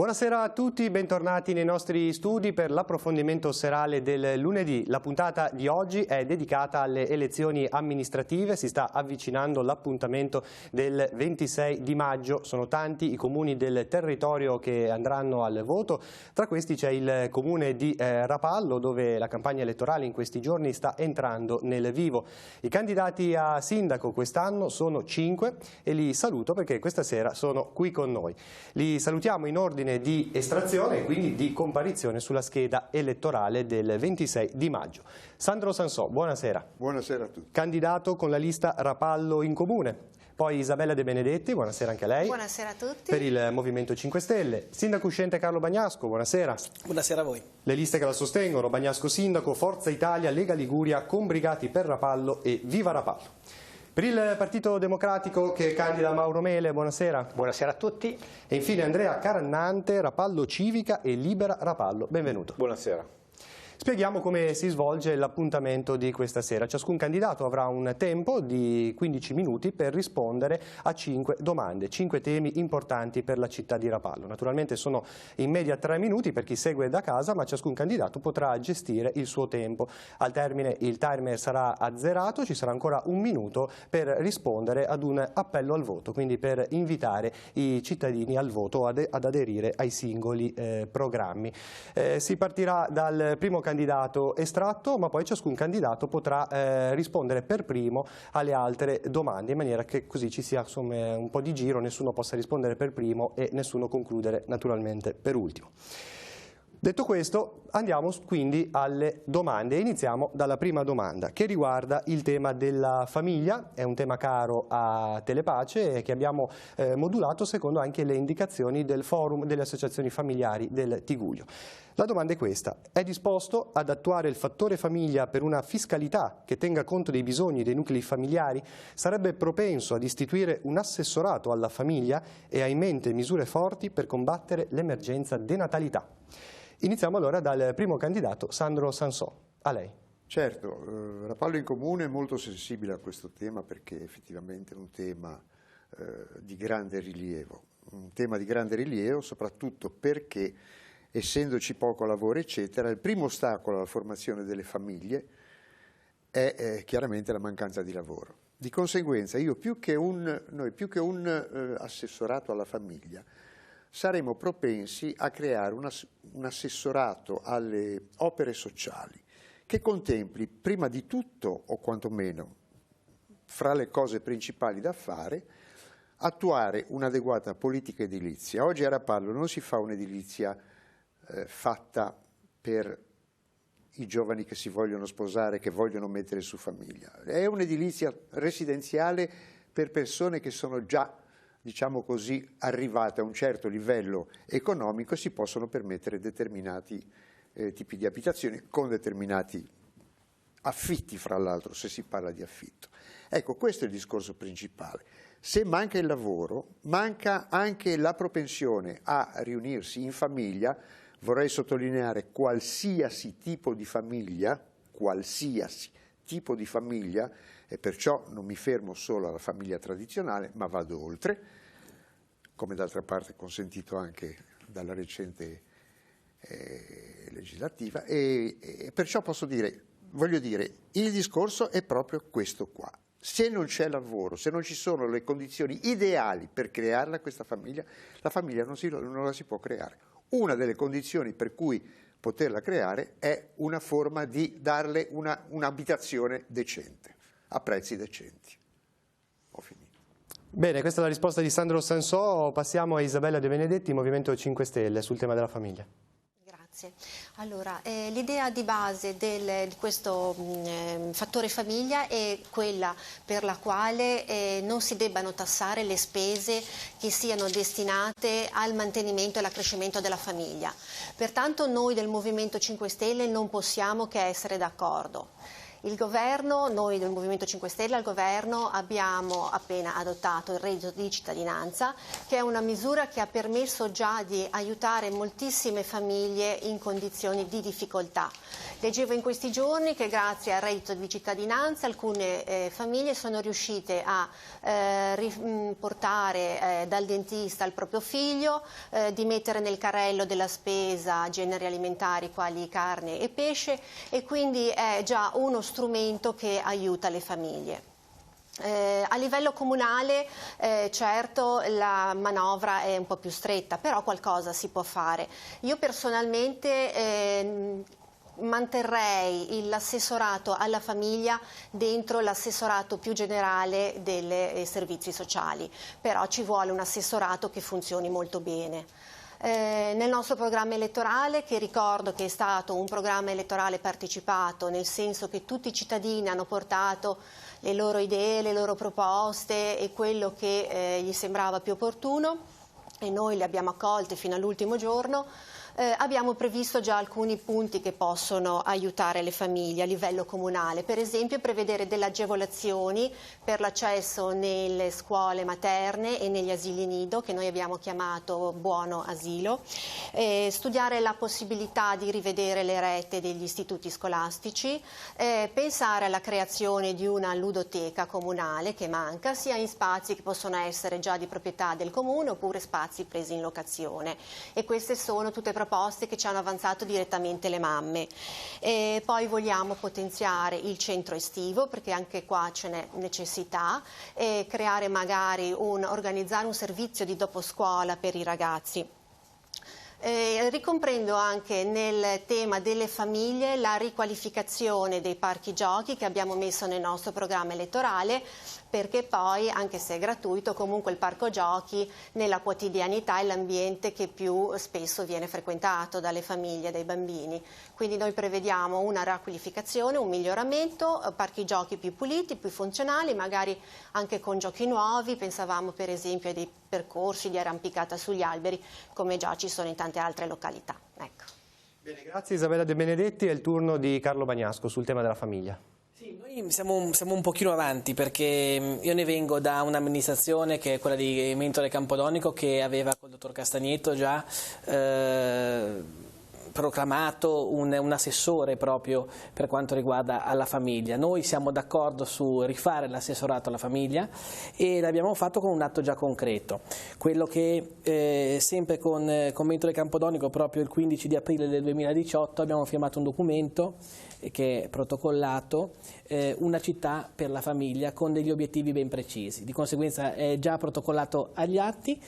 Buonasera a tutti, bentornati nei nostri studi per l'approfondimento serale del lunedì. La puntata di oggi è dedicata alle elezioni amministrative, si sta avvicinando l'appuntamento del 26 di maggio, sono tanti i comuni del territorio che andranno al voto, tra questi c'è il comune di Rapallo dove la campagna elettorale in questi giorni sta entrando nel vivo. I candidati a sindaco quest'anno sono 5 e li saluto perché questa sera sono qui con noi. Li salutiamo in ordine di estrazione e quindi di comparizione sulla scheda elettorale del 26 di maggio. Sandro Sansò, buonasera. Buonasera a tutti. Candidato con la lista Rapallo in Comune. Poi Isabella De Benedetti, buonasera anche a lei. Buonasera a tutti. Per il Movimento 5 Stelle. Sindaco uscente Carlo Bagnasco, buonasera. Buonasera a voi. Le liste che la sostengono, Bagnasco Sindaco, Forza Italia, Lega Liguria, Combrigati per Rapallo e Viva Rapallo. Per il Partito Democratico che candida Mauro Mele, buonasera. Buonasera a tutti. E infine Andrea Carannante, Rapallo Civica e Libera Rapallo. Benvenuto. Buonasera. Spieghiamo come si svolge l'appuntamento di questa sera. Ciascun candidato avrà un tempo di 15 minuti per rispondere a 5 domande, 5 temi importanti per la città di Rapallo. Naturalmente sono in media 3 minuti per chi segue da casa, ma ciascun candidato potrà gestire il suo tempo. Al termine il timer sarà azzerato, ci sarà ancora un minuto per rispondere ad un appello al voto, quindi per invitare i cittadini al voto ad aderire ai singoli programmi. Si partirà dal primo candidato estratto, ma poi ciascun candidato potrà rispondere per primo alle altre domande, in maniera che così ci sia insomma, un po' di giro, nessuno possa rispondere per primo e nessuno concludere naturalmente per ultimo. Detto questo, andiamo quindi alle domande. Iniziamo dalla prima domanda, che riguarda il tema della famiglia. È un tema caro a Telepace e che abbiamo modulato secondo anche le indicazioni del forum delle associazioni familiari del Tigullio. La domanda è questa: è disposto ad attuare il fattore famiglia per una fiscalità che tenga conto dei bisogni dei nuclei familiari? Sarebbe propenso ad istituire un assessorato alla famiglia e ha in mente misure forti per combattere l'emergenza denatalità? Iniziamo allora dal primo candidato, Sandro Sansò. A lei. Certo, Rapallo in Comune è molto sensibile a questo tema perché effettivamente è un tema di grande rilievo. Un tema di grande rilievo soprattutto perché, essendoci poco lavoro eccetera, il primo ostacolo alla formazione delle famiglie è chiaramente la mancanza di lavoro. Di conseguenza noi più che un assessorato alla famiglia saremo propensi a creare un assessorato alle opere sociali che contempli prima di tutto, o quantomeno fra le cose principali da fare, attuare un'adeguata politica edilizia. Oggi a Rapallo non si fa un'edilizia fatta per i giovani che si vogliono sposare, che vogliono mettere su famiglia. È un'edilizia residenziale per persone che sono già, diciamo così, arrivate a un certo livello economico e si possono permettere determinati tipi di abitazioni con determinati affitti, fra l'altro, se si parla di affitto. Ecco, questo è il discorso principale. Se manca il lavoro, manca anche la propensione a riunirsi in famiglia. Vorrei sottolineare qualsiasi tipo di famiglia, e perciò non mi fermo solo alla famiglia tradizionale, ma vado oltre, come d'altra parte consentito anche dalla recente legislativa, e perciò voglio dire, il discorso è proprio questo qua. Se non c'è lavoro, se non ci sono le condizioni ideali per crearla questa famiglia, la famiglia non la si può creare. Una delle condizioni per cui poterla creare è una forma di darle un'abitazione decente, a prezzi decenti. Ho finito. Bene, questa è la risposta di Sandro Sansò. Passiamo a Isabella De Benedetti, Movimento 5 Stelle, sul tema della famiglia. Grazie. Allora, l'idea di base di questo fattore famiglia è quella per la quale non si debbano tassare le spese che siano destinate al mantenimento e all'accrescimento della famiglia. Pertanto noi del Movimento 5 Stelle non possiamo che essere d'accordo. Il governo, noi del Movimento 5 Stelle al governo abbiamo appena adottato il reddito di cittadinanza, che è una misura che ha permesso già di aiutare moltissime famiglie in condizioni di difficoltà. Leggevo in questi giorni che grazie al reddito di cittadinanza alcune famiglie sono riuscite a portare dal dentista il proprio figlio, di mettere nel carrello della spesa generi alimentari quali carne e pesce, e quindi è già uno strumento che aiuta le famiglie. A livello comunale certo la manovra è un po' più stretta, però qualcosa si può fare. Io personalmente manterrei l'assessorato alla famiglia dentro l'assessorato più generale dei servizi sociali, però ci vuole un assessorato che funzioni molto bene. Nel nostro programma elettorale, che ricordo che è stato un programma elettorale partecipato, nel senso che tutti i cittadini hanno portato le loro idee, le loro proposte e quello che gli sembrava più opportuno, e noi le abbiamo accolte fino all'ultimo giorno. Abbiamo previsto già alcuni punti che possono aiutare le famiglie a livello comunale, per esempio prevedere delle agevolazioni per l'accesso nelle scuole materne e negli asili nido, che noi abbiamo chiamato buono asilo, studiare la possibilità di rivedere le rette degli istituti scolastici, pensare alla creazione di una ludoteca comunale che manca, sia in spazi che possono essere già di proprietà del comune oppure spazi presi in locazione, e queste sono tutte proposte che ci hanno avanzato direttamente le mamme. Poi vogliamo potenziare il centro estivo, perché anche qua ce n'è necessità, e creare magari organizzare un servizio di doposcuola per i ragazzi. Ricomprendo anche nel tema delle famiglie la riqualificazione dei parchi giochi che abbiamo messo nel nostro programma elettorale, perché poi, anche se è gratuito, comunque il parco giochi nella quotidianità è l'ambiente che più spesso viene frequentato dalle famiglie e dai bambini. Quindi noi prevediamo una riqualificazione, un miglioramento, parchi giochi più puliti, più funzionali, magari anche con giochi nuovi. Pensavamo per esempio a dei percorsi di arrampicata sugli alberi, come già ci sono in tante altre località. Ecco. Bene, grazie Isabella De Benedetti. È il turno di Carlo Bagnasco sul tema della famiglia. Sì, noi siamo un pochino avanti, perché io ne vengo da un'amministrazione che è quella di Mentole Campodonico, che aveva col dottor Castagneto già proclamato un assessore proprio per quanto riguarda alla famiglia. Noi siamo d'accordo su rifare l'assessorato alla famiglia e l'abbiamo fatto con un atto già concreto, quello che sempre con Mentole Campodonico proprio il 15 di aprile del 2018 abbiamo firmato un documento che è protocollato, una città per la famiglia con degli obiettivi ben precisi. Di conseguenza è già protocollato agli atti,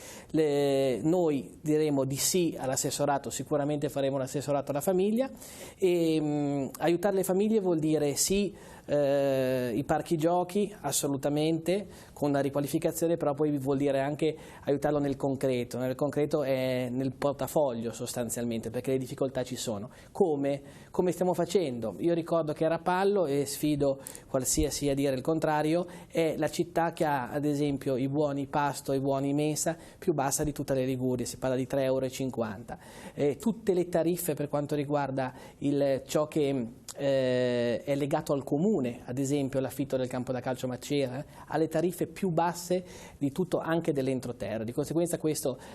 noi diremo di sì all'assessorato, sicuramente faremo l'assessorato alla famiglia, e aiutare le famiglie vuol dire sì i parchi giochi assolutamente con la riqualificazione, però poi vuol dire anche aiutarlo nel concreto è nel portafoglio sostanzialmente, perché le difficoltà ci sono. Come stiamo facendo? Io ricordo che Rapallo, e sfido qualsiasi a dire il contrario, è la città che ha ad esempio i buoni pasto e i buoni mensa più bassa di tutta le Ligurie, si parla di 3,50 €. Tutte le tariffe per quanto riguarda ciò che è legato al comune, ad esempio l'affitto del campo da calcio Macera, alle tariffe più basse di tutto, anche dell'entroterra. Di conseguenza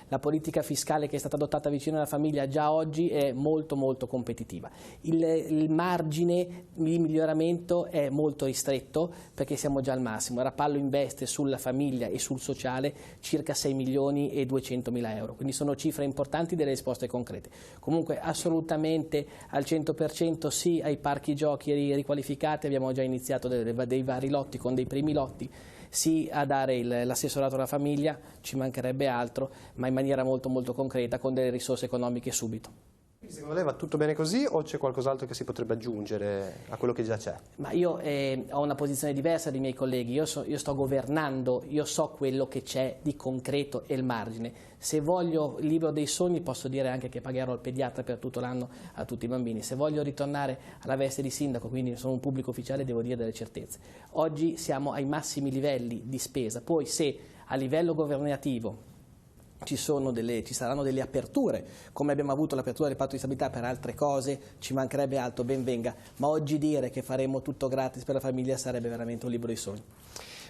la politica fiscale che è stata adottata vicino alla famiglia già oggi è molto molto competitiva. Il margine di miglioramento è molto ristretto, perché siamo già al massimo. Rapallo investe sulla famiglia e sul sociale circa 6.200.000 €, quindi sono cifre importanti, delle risposte concrete. Comunque assolutamente al 100% sì ai parchi giochi riqualificati, abbiamo già iniziato dei vari lotti, con dei primi lotti, sì a dare l'assessorato alla famiglia, ci mancherebbe altro, ma in maniera molto molto concreta, con delle risorse economiche subito. Secondo lei va tutto bene così o c'è qualcos'altro che si potrebbe aggiungere a quello che già c'è? Ma io ho una posizione diversa dai miei colleghi, io sto governando, io so quello che c'è di concreto e il margine. Se voglio il libro dei sogni posso dire anche che pagherò il pediatra per tutto l'anno a tutti i bambini. Se voglio ritornare alla veste di sindaco, quindi sono un pubblico ufficiale, devo dire delle certezze. Oggi siamo ai massimi livelli di spesa, poi se a livello governativo ci saranno delle aperture, come abbiamo avuto l'apertura del patto di stabilità per altre cose, ci mancherebbe altro, ben venga, ma oggi dire che faremo tutto gratis per la famiglia sarebbe veramente un libro di sogni.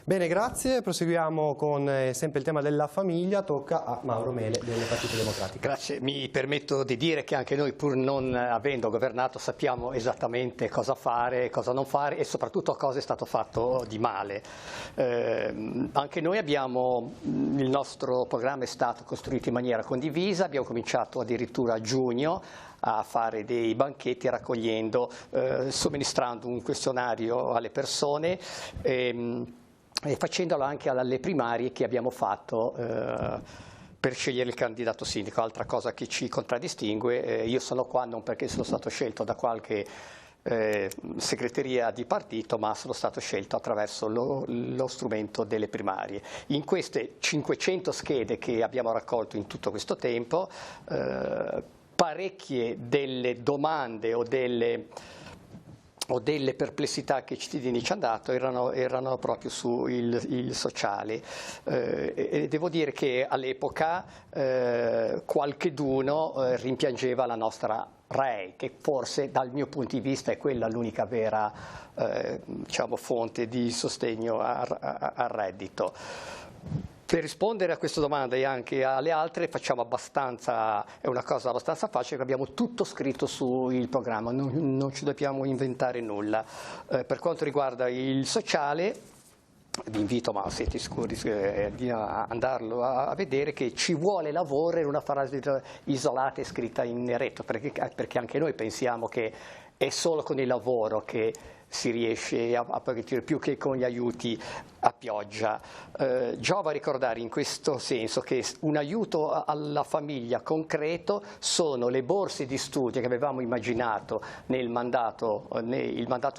Bene, grazie. Proseguiamo con sempre il tema della famiglia. Tocca a Mauro Mele del Partito Democratico. Grazie. Mi permetto di dire che anche noi, pur non avendo governato, sappiamo esattamente cosa fare, cosa non fare e soprattutto cosa è stato fatto di male. Anche noi il nostro programma è stato costruito in maniera condivisa, abbiamo cominciato addirittura a giugno a fare dei banchetti raccogliendo, somministrando un questionario alle persone e facendolo anche alle primarie che abbiamo fatto per scegliere il candidato sindaco. Altra cosa che ci contraddistingue, io sono qua non perché sono stato scelto da qualche segreteria di partito, ma sono stato scelto attraverso lo strumento delle primarie. In queste 500 schede che abbiamo raccolto in tutto questo tempo, parecchie delle domande o delle perplessità che i cittadini ci hanno dato erano proprio sul sociale. E devo dire che all'epoca qualcheduno rimpiangeva la nostra REI, che forse dal mio punto di vista è quella l'unica vera fonte di sostegno al reddito. Per rispondere a questa domanda e anche alle altre è una cosa abbastanza facile, abbiamo tutto scritto sul programma, non ci dobbiamo inventare nulla. Per quanto riguarda il sociale, vi invito, ma siete sicuri di andarlo a vedere, che ci vuole lavoro in una frase isolata e scritta in neretto, perché anche noi pensiamo che è solo con il lavoro che si riesce a partire più che con gli aiuti a pioggia. Giova ricordare in questo senso che un aiuto alla famiglia concreto sono le borse di studio che avevamo immaginato il mandato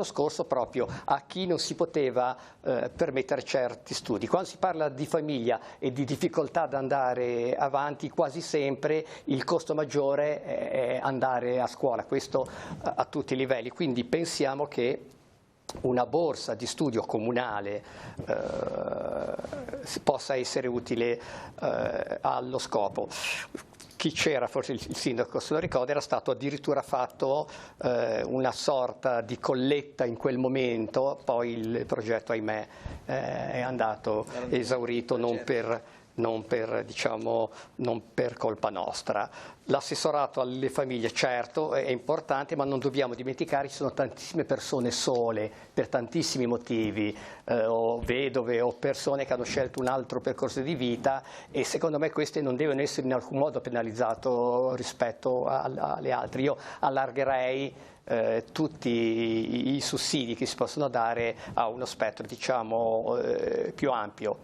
scorso proprio a chi non si poteva permettere certi studi. Quando si parla di famiglia e di difficoltà ad andare avanti, quasi sempre il costo maggiore è andare a scuola, questo a tutti i livelli, quindi pensiamo che una borsa di studio comunale possa essere utile allo scopo. Chi c'era, forse il sindaco se lo ricorda, era stato addirittura fatto una sorta di colletta in quel momento, poi il progetto ahimè è andato esaurito non per colpa nostra. L'assessorato alle famiglie certo è importante, ma non dobbiamo dimenticare che ci sono tantissime persone sole per tantissimi motivi, o vedove o persone che hanno scelto un altro percorso di vita, e secondo me queste non devono essere in alcun modo pienalizzato rispetto alle altre. Io allargherei tutti i sussidi che si possono dare a uno spettro più ampio.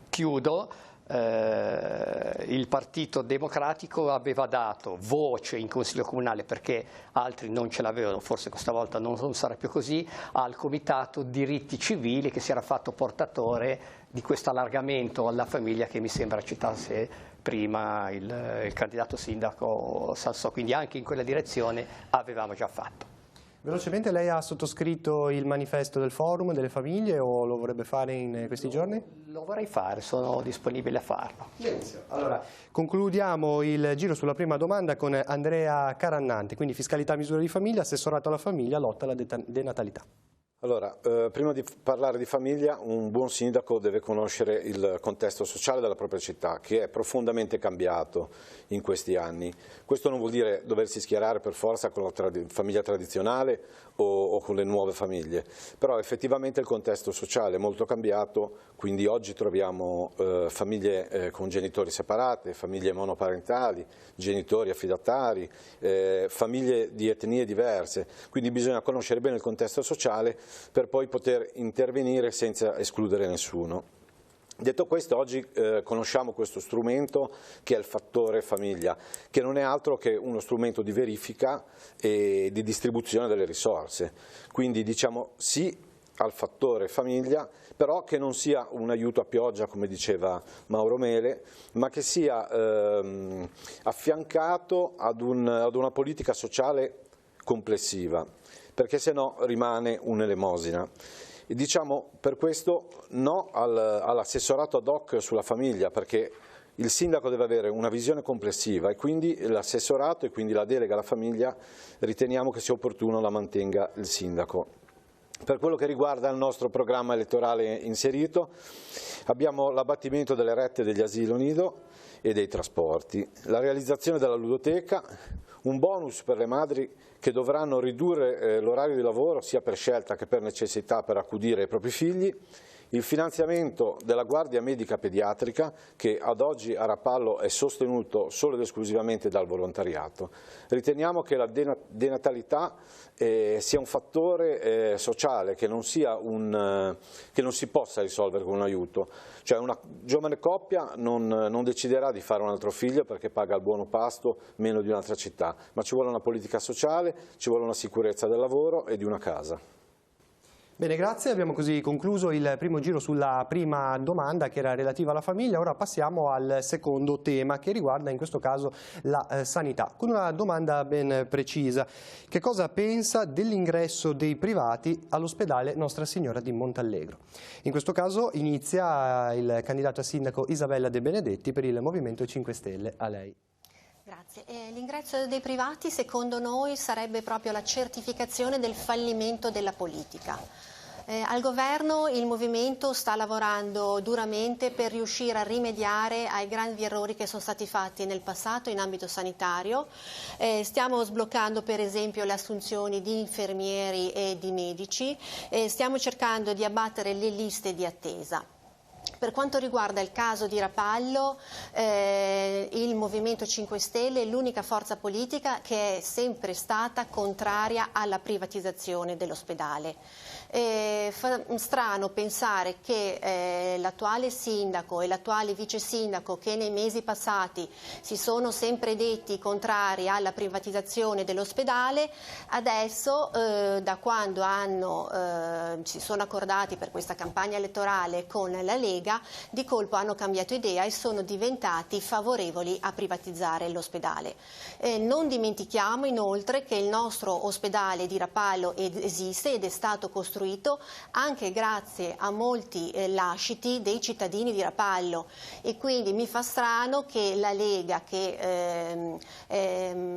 Chiudo. Il Partito Democratico aveva dato voce in Consiglio Comunale, perché altri non ce l'avevano, forse questa volta non sarà più così, al Comitato Diritti Civili, che si era fatto portatore di questo allargamento alla famiglia che mi sembra citasse prima il candidato sindaco Sansò, quindi anche in quella direzione avevamo già fatto. Velocemente, lei ha sottoscritto il manifesto del forum delle famiglie o lo vorrebbe fare in questi giorni? Lo vorrei fare, sono disponibile a farlo. Benissimo. Allora, concludiamo il giro sulla prima domanda con Andrea Carannanti, quindi fiscalità, misure di famiglia, assessorato alla famiglia, lotta alla denatalità. Allora, prima di parlare di famiglia, un buon sindaco deve conoscere il contesto sociale della propria città, che è profondamente cambiato in questi anni. Questo non vuol dire doversi schierare per forza con la famiglia tradizionale o con le nuove famiglie, però effettivamente il contesto sociale è molto cambiato, quindi oggi troviamo famiglie con genitori separate, famiglie monoparentali, genitori affidatari, famiglie di etnie diverse, quindi bisogna conoscere bene il contesto sociale per poi poter intervenire senza escludere nessuno. Detto questo, oggi conosciamo questo strumento che è il fattore famiglia, che non è altro che uno strumento di verifica e di distribuzione delle risorse. Quindi diciamo sì al fattore famiglia, però che non sia un aiuto a pioggia, come diceva Mauro Mele, ma che sia affiancato ad una politica sociale complessiva, perché se no rimane un'elemosina. E diciamo per questo no all'assessorato ad hoc sulla famiglia, perché il sindaco deve avere una visione complessiva e quindi l'assessorato e quindi la delega alla famiglia riteniamo che sia opportuno la mantenga il sindaco. Per quello che riguarda il nostro programma elettorale inserito, abbiamo l'abbattimento delle rette degli asili nido e dei trasporti, la realizzazione della ludoteca, un bonus per le madri che dovranno ridurre l'orario di lavoro sia per scelta che per necessità per accudire i propri figli, il finanziamento della guardia medica pediatrica che ad oggi a Rapallo è sostenuto solo ed esclusivamente dal volontariato. Riteniamo che la denatalità sia un fattore sociale che non si possa risolvere con un aiuto. Cioè una giovane coppia non deciderà di fare un altro figlio perché paga il buono pasto meno di un'altra città, ma ci vuole una politica sociale, ci vuole una sicurezza del lavoro e di una casa. Bene, grazie. Abbiamo così concluso il primo giro sulla prima domanda che era relativa alla famiglia. Ora passiamo al secondo tema che riguarda in questo caso la sanità, con una domanda ben precisa. Che cosa pensa dell'ingresso dei privati all'ospedale Nostra Signora di Montallegro? In questo caso inizia il candidato a sindaco Isabella De Benedetti per il Movimento 5 Stelle. A lei. Grazie. L'ingresso dei privati secondo noi sarebbe proprio la certificazione del fallimento della politica. Al governo il Movimento sta lavorando duramente per riuscire a rimediare ai grandi errori che sono stati fatti nel passato in ambito sanitario. Stiamo sbloccando per esempio le assunzioni di infermieri e di medici, stiamo cercando di abbattere le liste di attesa. Per quanto riguarda il caso di Rapallo, il Movimento 5 Stelle è l'unica forza politica che è sempre stata contraria alla privatizzazione dell'ospedale. Fa strano pensare che l'attuale sindaco e l'attuale vice sindaco, che nei mesi passati si sono sempre detti contrari alla privatizzazione dell'ospedale, adesso da quando si sono accordati per questa campagna elettorale con la Lega, di colpo hanno cambiato idea e sono diventati favorevoli a privatizzare l'ospedale. Non dimentichiamo inoltre che il nostro ospedale di Rapallo esiste ed è stato costruito anche grazie a molti lasciti dei cittadini di Rapallo, e quindi mi fa strano che la Lega, che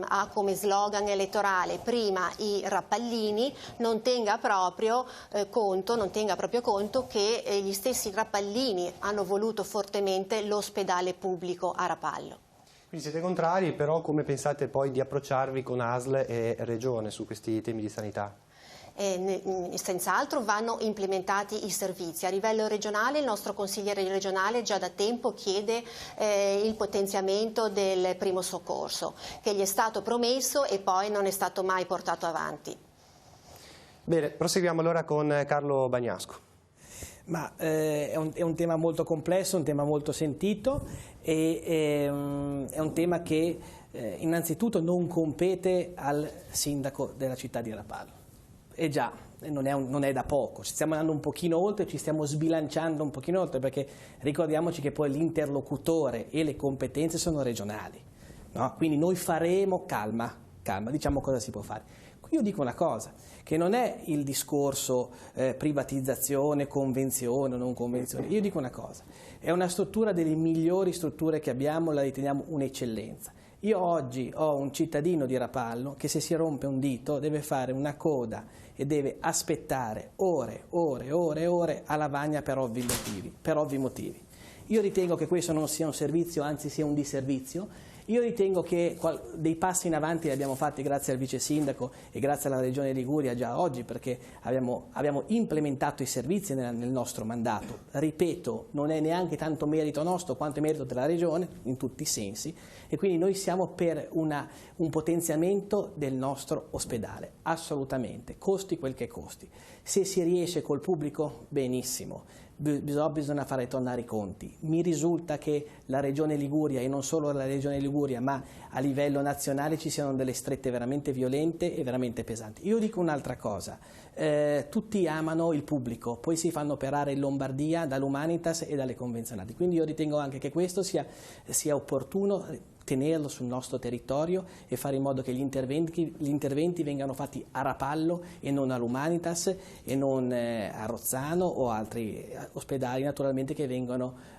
ha come slogan elettorale prima i rappallini, non tenga proprio conto che gli stessi rappallini hanno voluto fortemente l'ospedale pubblico a Rapallo. Quindi siete contrari, però come pensate poi di approcciarvi con ASL e Regione su questi temi di sanità? Senz'altro vanno implementati i servizi. A livello regionale il nostro consigliere regionale già da tempo chiede il potenziamento del primo soccorso, che gli è stato promesso e poi non è stato mai portato avanti. Bene, proseguiamo allora con Carlo Bagnasco. Ma è un tema molto complesso, un tema molto sentito e è un tema che innanzitutto non compete al sindaco della città di Rapallo. E già, non è da poco, ci stiamo andando un pochino oltre, ci stiamo sbilanciando un pochino oltre, perché ricordiamoci che poi l'interlocutore e le competenze sono regionali, no? Quindi noi faremo, calma, diciamo cosa si può fare. Io dico una cosa, che non è il discorso privatizzazione, convenzione o non convenzione, io dico una cosa, è una struttura delle migliori strutture che abbiamo, la riteniamo un'eccellenza. Io oggi ho un cittadino di Rapallo che se si rompe un dito deve fare una coda e deve aspettare ore a lavagna per ovvi motivi. Io ritengo che questo non sia un servizio, anzi sia un disservizio. Io ritengo che dei passi in avanti li abbiamo fatti grazie al vice sindaco e grazie alla Regione Liguria già oggi, perché abbiamo implementato i servizi nel nostro mandato. Ripeto, non è neanche tanto merito nostro quanto merito della Regione in tutti i sensi, e quindi noi siamo per un potenziamento del nostro ospedale, assolutamente, costi quel che costi. Se si riesce col pubblico, benissimo. Bisogna fare tornare i conti. Mi risulta che la Regione Liguria, e non solo la Regione Liguria, ma a livello nazionale ci siano delle strette veramente violente e veramente pesanti. Io dico un'altra cosa, tutti amano il pubblico, poi si fanno operare in Lombardia dall'Humanitas e dalle convenzionate, quindi io ritengo anche che questo sia opportuno tenerlo sul nostro territorio e fare in modo che gli interventi vengano fatti a Rapallo e non all'Humanitas e non a Rozzano o altri ospedali naturalmente che vengono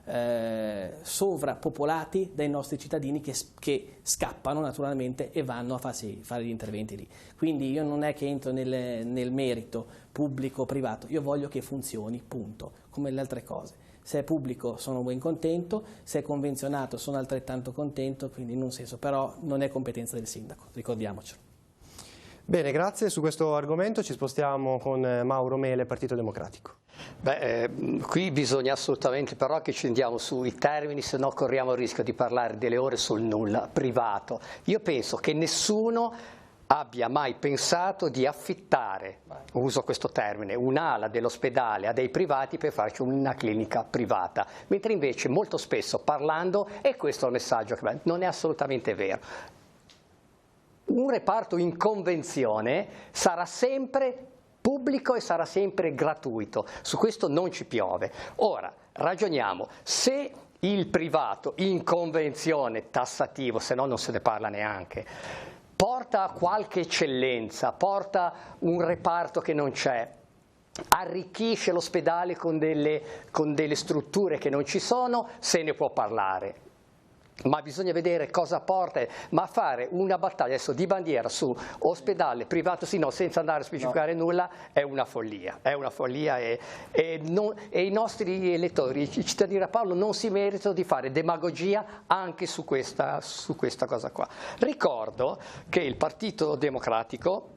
sovrappopolati dai nostri cittadini che scappano naturalmente e vanno a fare gli interventi lì. Quindi io non è che entro nel merito pubblico o privato, io voglio che funzioni, punto, come le altre cose. Se è pubblico sono ben contento, se è convenzionato sono altrettanto contento, quindi in un senso, però non è competenza del sindaco, ricordiamocelo. Bene, grazie. Su questo argomento ci spostiamo con Mauro Mele, Partito Democratico. Qui bisogna assolutamente però che scendiamo sui termini, se no corriamo il rischio di parlare delle ore sul nulla privato. Io penso che nessuno abbia mai pensato di affittare, uso questo termine, un'ala dell'ospedale a dei privati per farci una clinica privata, mentre invece molto spesso parlando, e questo è il messaggio che non è assolutamente vero, un reparto in convenzione sarà sempre pubblico e sarà sempre gratuito, su questo non ci piove. Ora, ragioniamo, se il privato in convenzione tassativo, se no non se ne parla neanche, porta qualche eccellenza, porta un reparto che non c'è, arricchisce l'ospedale con delle strutture che non ci sono, se ne può parlare. Ma bisogna vedere cosa porta, ma fare una battaglia adesso di bandiera su ospedale privato, sì, no, senza andare a specificare nulla, è una follia e i nostri elettori, i cittadini di Rapallo non si meritano di fare demagogia anche su questa cosa qua. Ricordo che il Partito Democratico,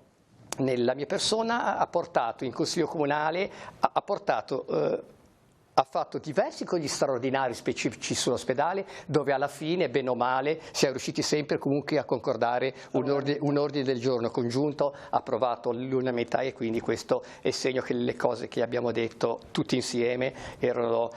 nella mia persona, ha portato in Consiglio Comunale, ha fatto diversi consigli straordinari specifici sull'ospedale, dove alla fine, bene o male, si è riusciti sempre comunque a concordare un ordine del giorno congiunto, approvato all'unanimità, e quindi questo è segno che le cose che abbiamo detto tutti insieme erano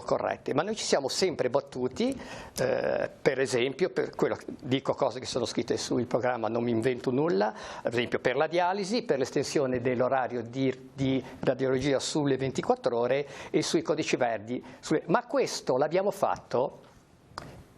corrette. Ma noi ci siamo sempre battuti, per esempio, per quello, dico cose che sono scritte sul programma, non mi invento nulla, ad esempio per la dialisi, per l'estensione dell'orario di radiologia sulle 24 ore e sui codici verdi, ma questo l'abbiamo fatto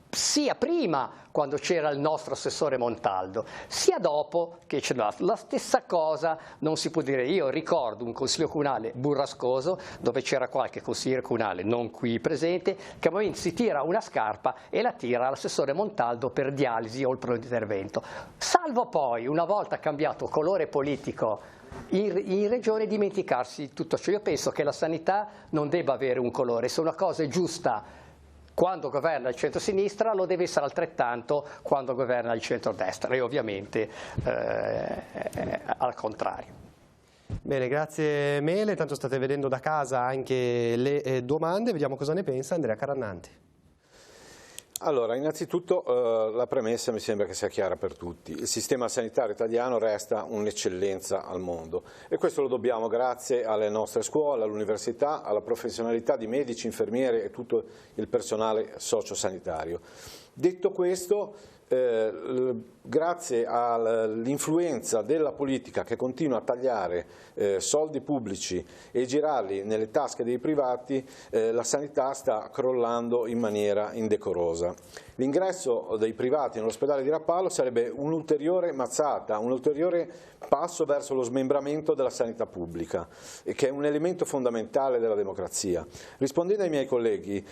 sia prima, quando c'era il nostro assessore Montaldo, sia dopo che c'è la stessa cosa. Non si può dire. Io ricordo un consiglio comunale burrascoso dove c'era qualche consigliere comunale non qui presente che a momenti si tira una scarpa e la tira all'assessore Montaldo per dialisi o il pronto intervento, salvo poi, una volta cambiato colore politico in regione, dimenticarsi tutto ciò. Io penso che la sanità non debba avere un colore, se una cosa è giusta quando governa il centro-sinistra, lo deve essere altrettanto quando governa il centro-destra, e ovviamente al contrario. Bene, grazie Mele, tanto state vedendo da casa anche le domande, vediamo cosa ne pensa Andrea Carannanti. Allora, innanzitutto la premessa mi sembra che sia chiara per tutti. Il sistema sanitario italiano resta un'eccellenza al mondo, e questo lo dobbiamo grazie alle nostre scuole, all'università, alla professionalità di medici, infermieri e tutto il personale sociosanitario. Detto questo, grazie all'influenza della politica che continua a tagliare soldi pubblici e girarli nelle tasche dei privati, la sanità sta crollando in maniera indecorosa. L'ingresso dei privati nell'ospedale di Rapallo sarebbe un'ulteriore mazzata, un ulteriore passo verso lo smembramento della sanità pubblica, che è un elemento fondamentale della democrazia. Rispondendo ai miei colleghi,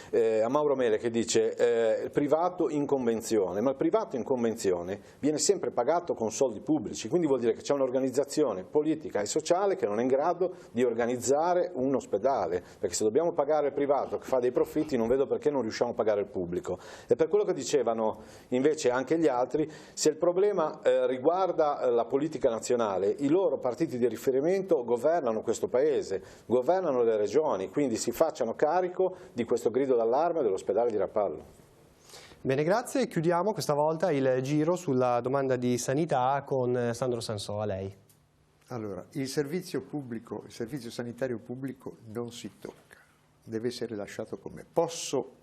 a Mauro Mele che dice il privato in convenzione, ma il privato in convenzione viene sempre pagato con soldi pubblici, quindi vuol dire che c'è un'organizzazione politica e sociale che non è in grado di organizzare un ospedale, perché se dobbiamo pagare il privato che fa dei profitti, non vedo perché non riusciamo a pagare il pubblico. E per quello che dicevano invece anche gli altri, se il problema riguarda la politica nazionale, i loro partiti di riferimento governano questo Paese, governano le regioni, quindi si facciano carico di questo grido d'allarme dell'ospedale di Rapallo. Bene, grazie. Chiudiamo questa volta il giro sulla domanda di sanità con Sandro Sansò, a lei. Allora, il servizio pubblico, il servizio sanitario pubblico non si tocca, deve essere lasciato com'è. Posso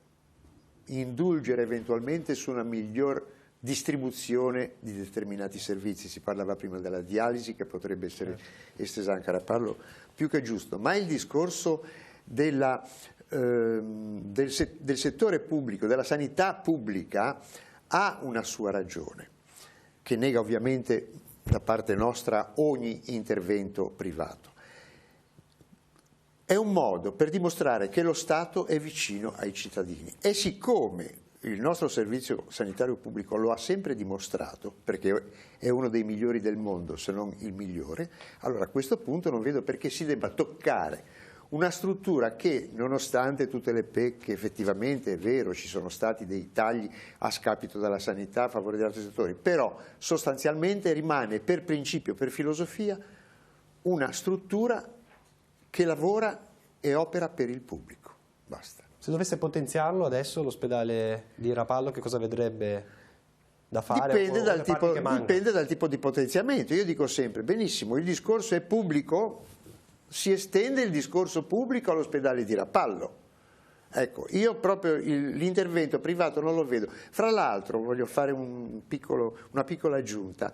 indulgere eventualmente su una miglior distribuzione di determinati servizi, si parlava prima della dialisi che potrebbe essere estesa anche a Rapallo, più che giusto, ma il discorso del settore pubblico, della sanità pubblica, ha una sua ragione, che nega ovviamente da parte nostra ogni intervento privato. È un modo per dimostrare che lo Stato è vicino ai cittadini e siccome il nostro servizio sanitario pubblico lo ha sempre dimostrato, perché è uno dei migliori del mondo, se non il migliore, allora a questo punto non vedo perché si debba toccare una struttura che, nonostante tutte le pecche, effettivamente è vero, ci sono stati dei tagli a scapito della sanità a favore di altri settori, però sostanzialmente rimane per principio, per filosofia, una struttura che lavora e opera per il pubblico. Basta. Se dovesse potenziarlo adesso l'ospedale di Rapallo, che cosa vedrebbe da fare? Dipende dal tipo di potenziamento. Io dico sempre, benissimo, il discorso è pubblico, si estende il discorso pubblico all'ospedale di Rapallo. Ecco, io proprio l'intervento privato non lo vedo. Fra l'altro voglio fare una piccola aggiunta.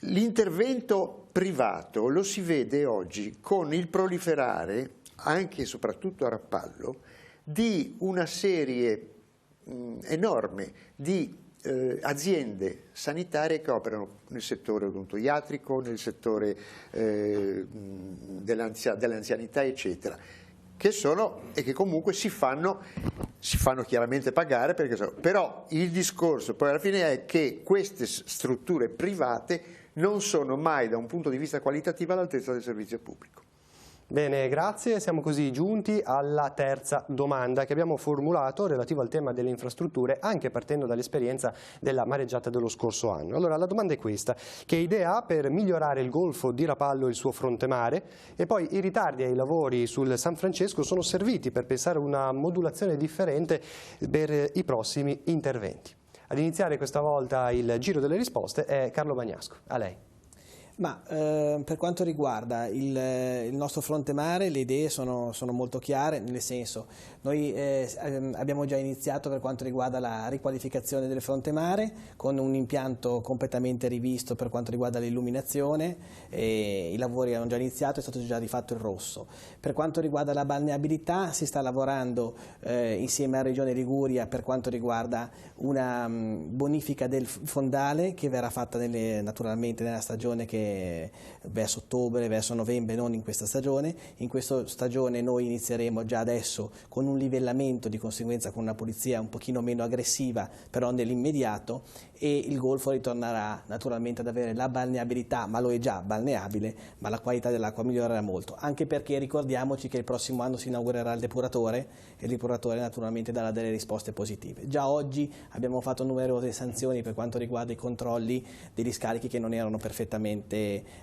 L'intervento privato lo si vede oggi con il proliferare, anche e soprattutto a Rapallo, di una serie enorme di aziende sanitarie che operano nel settore odontoiatrico, nel settore dell'anzianità, eccetera, che sono e che comunque si fanno chiaramente pagare, però il discorso poi alla fine è che queste strutture private non sono mai da un punto di vista qualitativo all'altezza del servizio pubblico. Bene, grazie. Siamo così giunti alla terza domanda che abbiamo formulato relativo al tema delle infrastrutture, anche partendo dall'esperienza della mareggiata dello scorso anno. Allora, la domanda è questa: che idea ha per migliorare il golfo di Rapallo e il suo fronte mare? E poi i ritardi ai lavori sul San Francesco sono serviti per pensare a una modulazione differente per i prossimi interventi. Ad iniziare questa volta il giro delle risposte è Carlo Bagnasco. A lei. Ma per quanto riguarda il nostro fronte mare, le idee sono molto chiare, nel senso, noi abbiamo già iniziato per quanto riguarda la riqualificazione del fronte mare con un impianto completamente rivisto per quanto riguarda l'illuminazione, i lavori hanno già iniziato, è stato già rifatto il rosso. Per quanto riguarda la balneabilità si sta lavorando insieme alla Regione Liguria per quanto riguarda una bonifica del fondale che verrà fatta naturalmente nella stagione che verso ottobre, verso novembre, non in questa stagione. In questa stagione noi inizieremo già adesso con un livellamento, di conseguenza con una pulizia un pochino meno aggressiva, però nell'immediato, e il golfo ritornerà naturalmente ad avere la balneabilità, ma lo è già balneabile, ma la qualità dell'acqua migliorerà molto, anche perché ricordiamoci che il prossimo anno si inaugurerà il depuratore e il depuratore naturalmente darà delle risposte positive. Già oggi abbiamo fatto numerose sanzioni per quanto riguarda i controlli degli scarichi che non erano perfettamente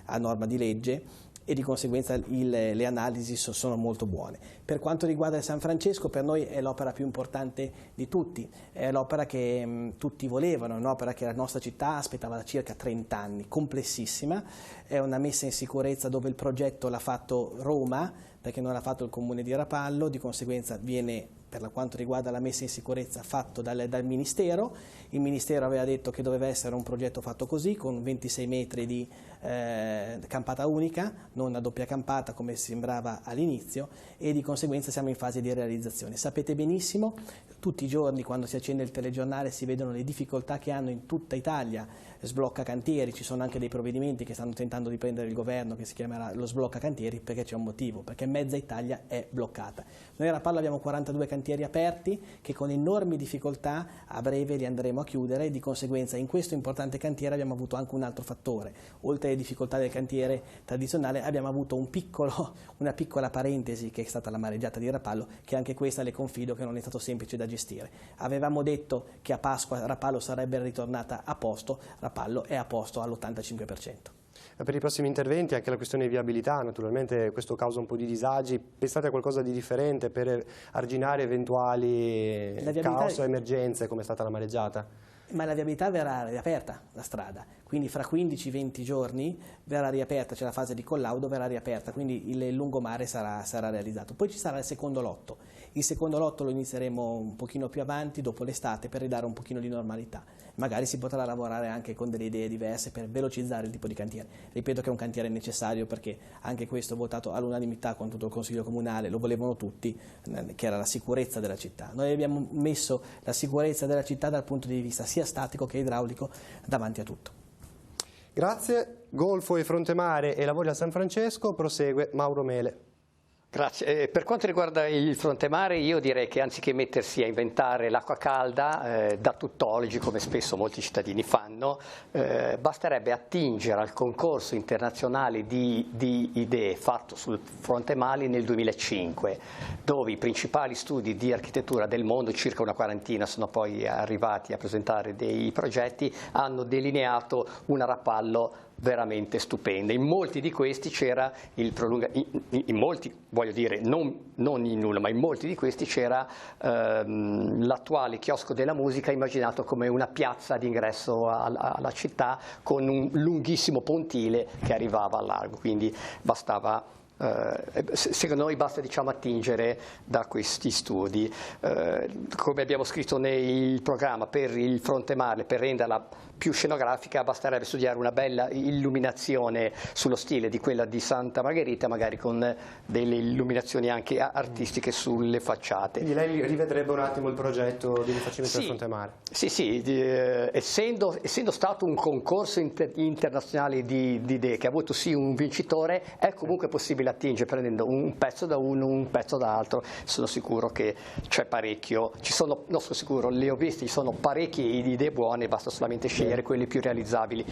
a norma di legge e di conseguenza le analisi sono molto buone. Per quanto riguarda il San Francesco, per noi è l'opera più importante di tutti, è l'opera che tutti volevano, è un'opera che la nostra città aspettava da circa 30 anni, complessissima, è una messa in sicurezza dove il progetto l'ha fatto Roma, perché non l'ha fatto il comune di Rapallo, di conseguenza viene, per quanto riguarda la messa in sicurezza, fatto dal Ministero. Il Ministero aveva detto che doveva essere un progetto fatto così, con 26 metri di campata unica, non a doppia campata come sembrava all'inizio, e di conseguenza siamo in fase di realizzazione. Sapete benissimo, tutti i giorni quando si accende il telegiornale si vedono le difficoltà che hanno in tutta Italia, sblocca cantieri, ci sono anche dei provvedimenti che stanno tentando di prendere il governo che si chiamerà lo sblocca cantieri, perché c'è un motivo, perché mezza Italia è bloccata. Noi a Rapallo abbiamo 42 cantieri aperti che con enormi difficoltà a breve li andremo a chiudere, e di conseguenza in questo importante cantiere abbiamo avuto anche un altro fattore. Oltre alle difficoltà del cantiere tradizionale abbiamo avuto una piccola parentesi che è stata la mareggiata di Rapallo, che anche questa le confido che non è stato semplice da gestire. Avevamo detto che a Pasqua Rapallo sarebbe ritornata a posto, Rapallo è a posto all'85%. Per i prossimi interventi anche la questione di viabilità, naturalmente questo causa un po' di disagi, pensate a qualcosa di differente per arginare eventuali caos o emergenze come è stata la mareggiata? Ma la viabilità verrà riaperta, la strada, quindi fra 15-20 giorni verrà riaperta, c'è la fase di collaudo, verrà riaperta, quindi il lungomare sarà realizzato. Poi ci sarà il secondo lotto. Il secondo lotto lo inizieremo un pochino più avanti, dopo l'estate, per ridare un pochino di normalità. Magari si potrà lavorare anche con delle idee diverse per velocizzare il tipo di cantiere. Ripeto che è un cantiere necessario perché anche questo votato all'unanimità con tutto il Consiglio Comunale, lo volevano tutti, che era la sicurezza della città. Noi abbiamo messo la sicurezza della città dal punto di vista sia statico che idraulico davanti a tutto. Grazie. Golfo e fronte mare e lavori a San Francesco, prosegue Mauro Mele. Grazie. Per quanto riguarda il fronte mare, io direi che anziché mettersi a inventare l'acqua calda da tuttologi, come spesso molti cittadini fanno, basterebbe attingere al concorso internazionale di idee fatto sul fronte mare nel 2005, dove i principali studi di architettura del mondo, circa una quarantina, sono poi arrivati a presentare dei progetti, hanno delineato una Rapallo veramente stupenda. In molti di questi c'era il in molti, voglio dire, non in uno, ma in molti di questi c'era l'attuale chiosco della musica immaginato come una piazza d'ingresso alla città con un lunghissimo pontile che arrivava al largo, quindi bastava. Secondo noi basta, diciamo, attingere da questi studi. Come abbiamo scritto nel programma, per il fronte mare, per renderla più scenografica, basterebbe studiare una bella illuminazione sullo stile di quella di Santa Margherita, magari con delle illuminazioni anche artistiche sulle facciate. Quindi lei rivedrebbe un attimo il progetto di rifacimento del fronte mare? Sì, essendo stato un concorso internazionale di idee che ha avuto sì un vincitore, è comunque possibile attingere prendendo un pezzo da uno, un pezzo dall'altro. Sono sicuro che c'è parecchio, sono sicuro, le ho viste, ci sono parecchie idee buone, basta solamente scegliere quelle più realizzabili.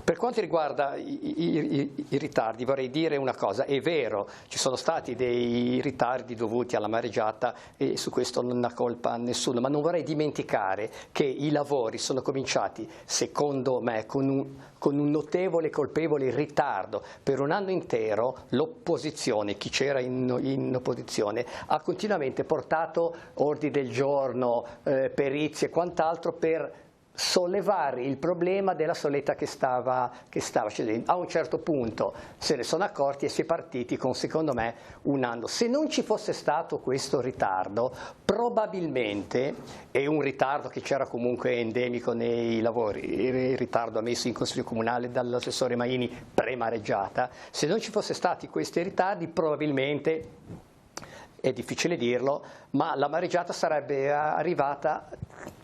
Per quanto riguarda i ritardi, vorrei dire una cosa: è vero, ci sono stati dei ritardi dovuti alla mareggiata e su questo non ha colpa nessuno, ma non vorrei dimenticare che i lavori sono cominciati, secondo me, con un notevole e colpevole ritardo. Per un anno intero l'opposizione, chi c'era in opposizione, ha continuamente portato ordini del giorno, perizie e quant'altro per sollevare il problema della soletta che stava scendendo. A un certo punto se ne sono accorti e si è partiti con, secondo me, un anno. Se non ci fosse stato questo ritardo, probabilmente, è un ritardo che c'era comunque endemico nei lavori, il ritardo ammesso in Consiglio Comunale dall'assessore Maini pre-mareggiata, se non ci fosse stati questi ritardi, probabilmente, è difficile dirlo, ma la mareggiata sarebbe arrivata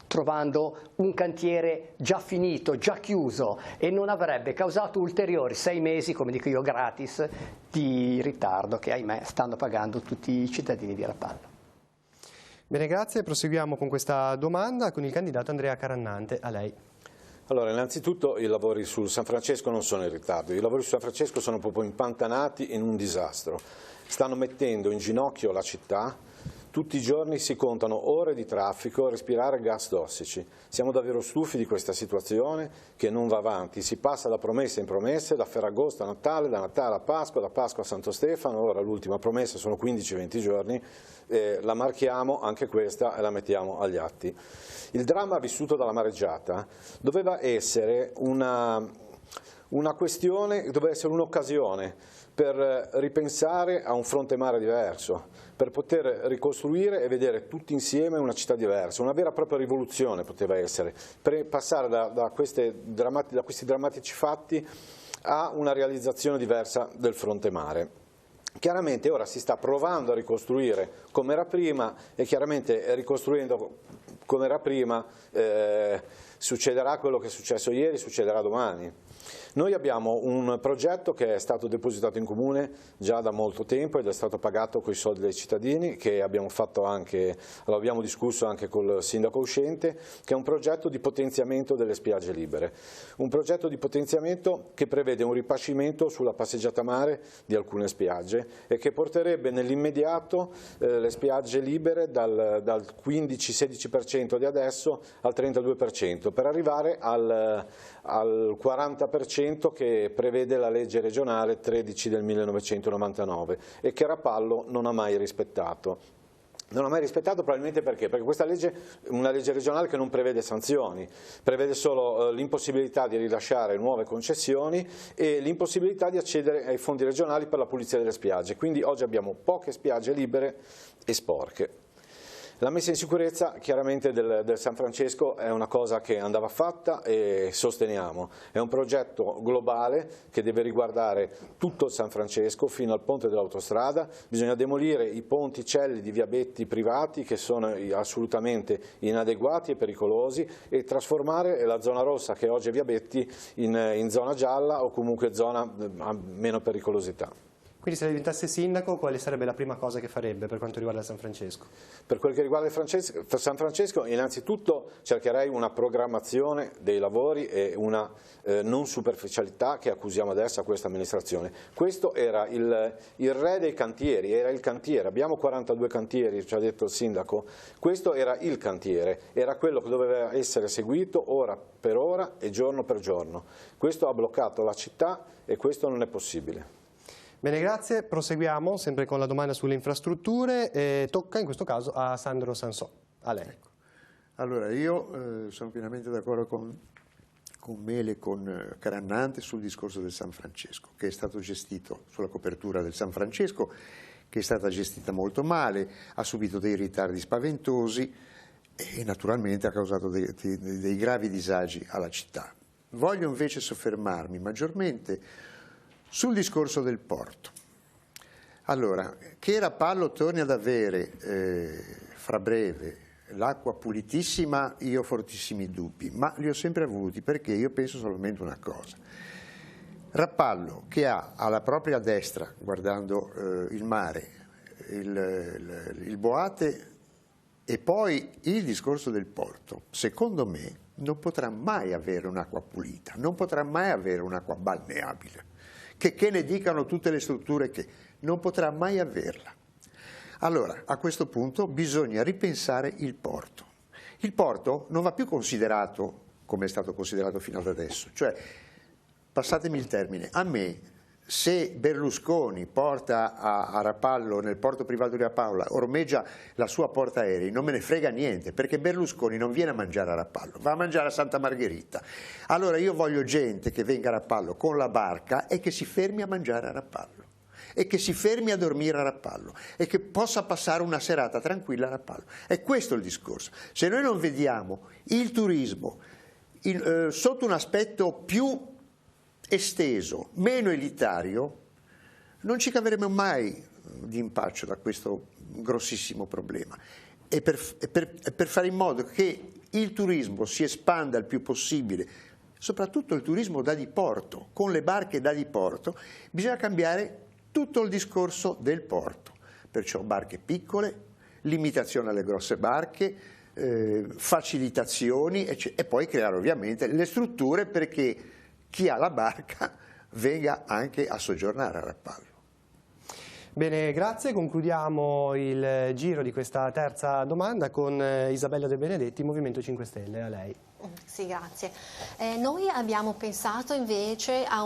trovando un cantiere già finito, già chiuso, e non avrebbe causato ulteriori 6 mesi, come dico io, gratis di ritardo che, ahimè, stanno pagando tutti i cittadini di Rapallo. Bene, grazie. Proseguiamo con questa domanda con il candidato Andrea Carannante. A lei. Allora, innanzitutto i lavori sul San Francesco non sono in ritardo, i lavori su San Francesco sono proprio impantanati in un disastro, stanno mettendo in ginocchio la città. Tutti i giorni si contano ore di traffico, respirare gas tossici. Siamo davvero stufi di questa situazione che non va avanti. Si passa da promesse in promesse, da Ferragosto a Natale, da Natale a Pasqua, da Pasqua a Santo Stefano. Ora l'ultima promessa sono 15-20 giorni. La marchiamo anche questa e la mettiamo agli atti. Il dramma vissuto dalla mareggiata doveva essere una questione, doveva essere un'occasione per ripensare a un fronte mare diverso, per poter ricostruire e vedere tutti insieme una città diversa. Una vera e propria rivoluzione poteva essere, per passare da questi drammatici fatti a una realizzazione diversa del fronte mare. Chiaramente ora si sta provando a ricostruire come era prima e chiaramente ricostruendo come era prima succederà quello che è successo ieri, succederà domani. Noi abbiamo un progetto che è stato depositato in comune già da molto tempo ed è stato pagato con i soldi dei cittadini, che abbiamo fatto anche, lo abbiamo discusso anche col sindaco uscente, che è un progetto di potenziamento delle spiagge libere. Un progetto di potenziamento che prevede un ripascimento sulla passeggiata mare di alcune spiagge e che porterebbe nell'immediato le spiagge libere dal 15-16% di adesso al 32%, per arrivare al 40% che prevede la legge regionale 13 del 1999 e che Rapallo non ha mai rispettato. Non ha mai rispettato, probabilmente perché? Perché questa legge è una legge regionale che non prevede sanzioni, prevede solo l'impossibilità di rilasciare nuove concessioni e l'impossibilità di accedere ai fondi regionali per la pulizia delle spiagge. Quindi oggi abbiamo poche spiagge libere e sporche. La messa in sicurezza chiaramente del San Francesco è una cosa che andava fatta e sosteniamo. È un progetto globale che deve riguardare tutto il San Francesco fino al ponte dell'autostrada. Bisogna demolire i ponticelli di viabetti privati che sono assolutamente inadeguati e pericolosi e trasformare la zona rossa, che oggi è viabetti, in zona gialla o comunque zona a meno pericolosità. Quindi se diventasse sindaco, quale sarebbe la prima cosa che farebbe per quanto riguarda San Francesco? Per quel che riguarda San Francesco, innanzitutto cercherei una programmazione dei lavori e una non superficialità che accusiamo adesso a questa amministrazione. Questo era il re dei cantieri, era il cantiere. Abbiamo 42 cantieri, ci ha detto il sindaco. Questo era il cantiere, era quello che doveva essere seguito ora per ora e giorno per giorno. Questo ha bloccato la città e questo non è possibile. Bene, grazie. Proseguiamo sempre con la domanda sulle infrastrutture. Tocca in questo caso a Sandro Sansò. A lei. Allora, io sono pienamente d'accordo con Mele e con Carannante sul discorso del San Francesco, che è stato gestito sulla copertura del San Francesco, che è stata gestita molto male, ha subito dei ritardi spaventosi e naturalmente ha causato dei gravi disagi alla città. Voglio invece soffermarmi maggiormente sul discorso del porto. Allora, che Rapallo torni ad avere fra breve l'acqua pulitissima, io ho fortissimi dubbi, ma li ho sempre avuti perché io penso solamente una cosa. Rapallo, che ha alla propria destra, guardando il mare, il Boate e poi il discorso del porto, secondo me non potrà mai avere un'acqua pulita, non potrà mai avere un'acqua balneabile. Che ne dicano tutte le strutture che non potrà mai averla. Allora, a questo punto bisogna ripensare il porto. Il porto non va più considerato come è stato considerato fino ad adesso, cioè, passatemi il termine, a me, se Berlusconi porta a Rapallo, nel porto privato di Rapallo, ormeggia la sua portaerei, non me ne frega niente, perché Berlusconi non viene a mangiare a Rapallo, va a mangiare a Santa Margherita. Allora io voglio gente che venga a Rapallo con la barca e che si fermi a mangiare a Rapallo, e che si fermi a dormire a Rapallo, e che possa passare una serata tranquilla a Rapallo. È questo il discorso. Se noi non vediamo il turismo sotto un aspetto più esteso, meno elitario, non ci caveremo mai di impaccio da questo grossissimo problema. E per fare in modo che il turismo si espanda il più possibile, soprattutto il turismo da diporto, con le barche da diporto, bisogna cambiare tutto il discorso del porto, perciò barche piccole, limitazione alle grosse barche, facilitazioni e poi creare ovviamente le strutture perché chi ha la barca venga anche a soggiornare a Rapallo. Bene, grazie. Concludiamo il giro di questa terza domanda con Isabella De Benedetti, Movimento 5 Stelle. A lei. Sì, grazie. Noi abbiamo pensato invece a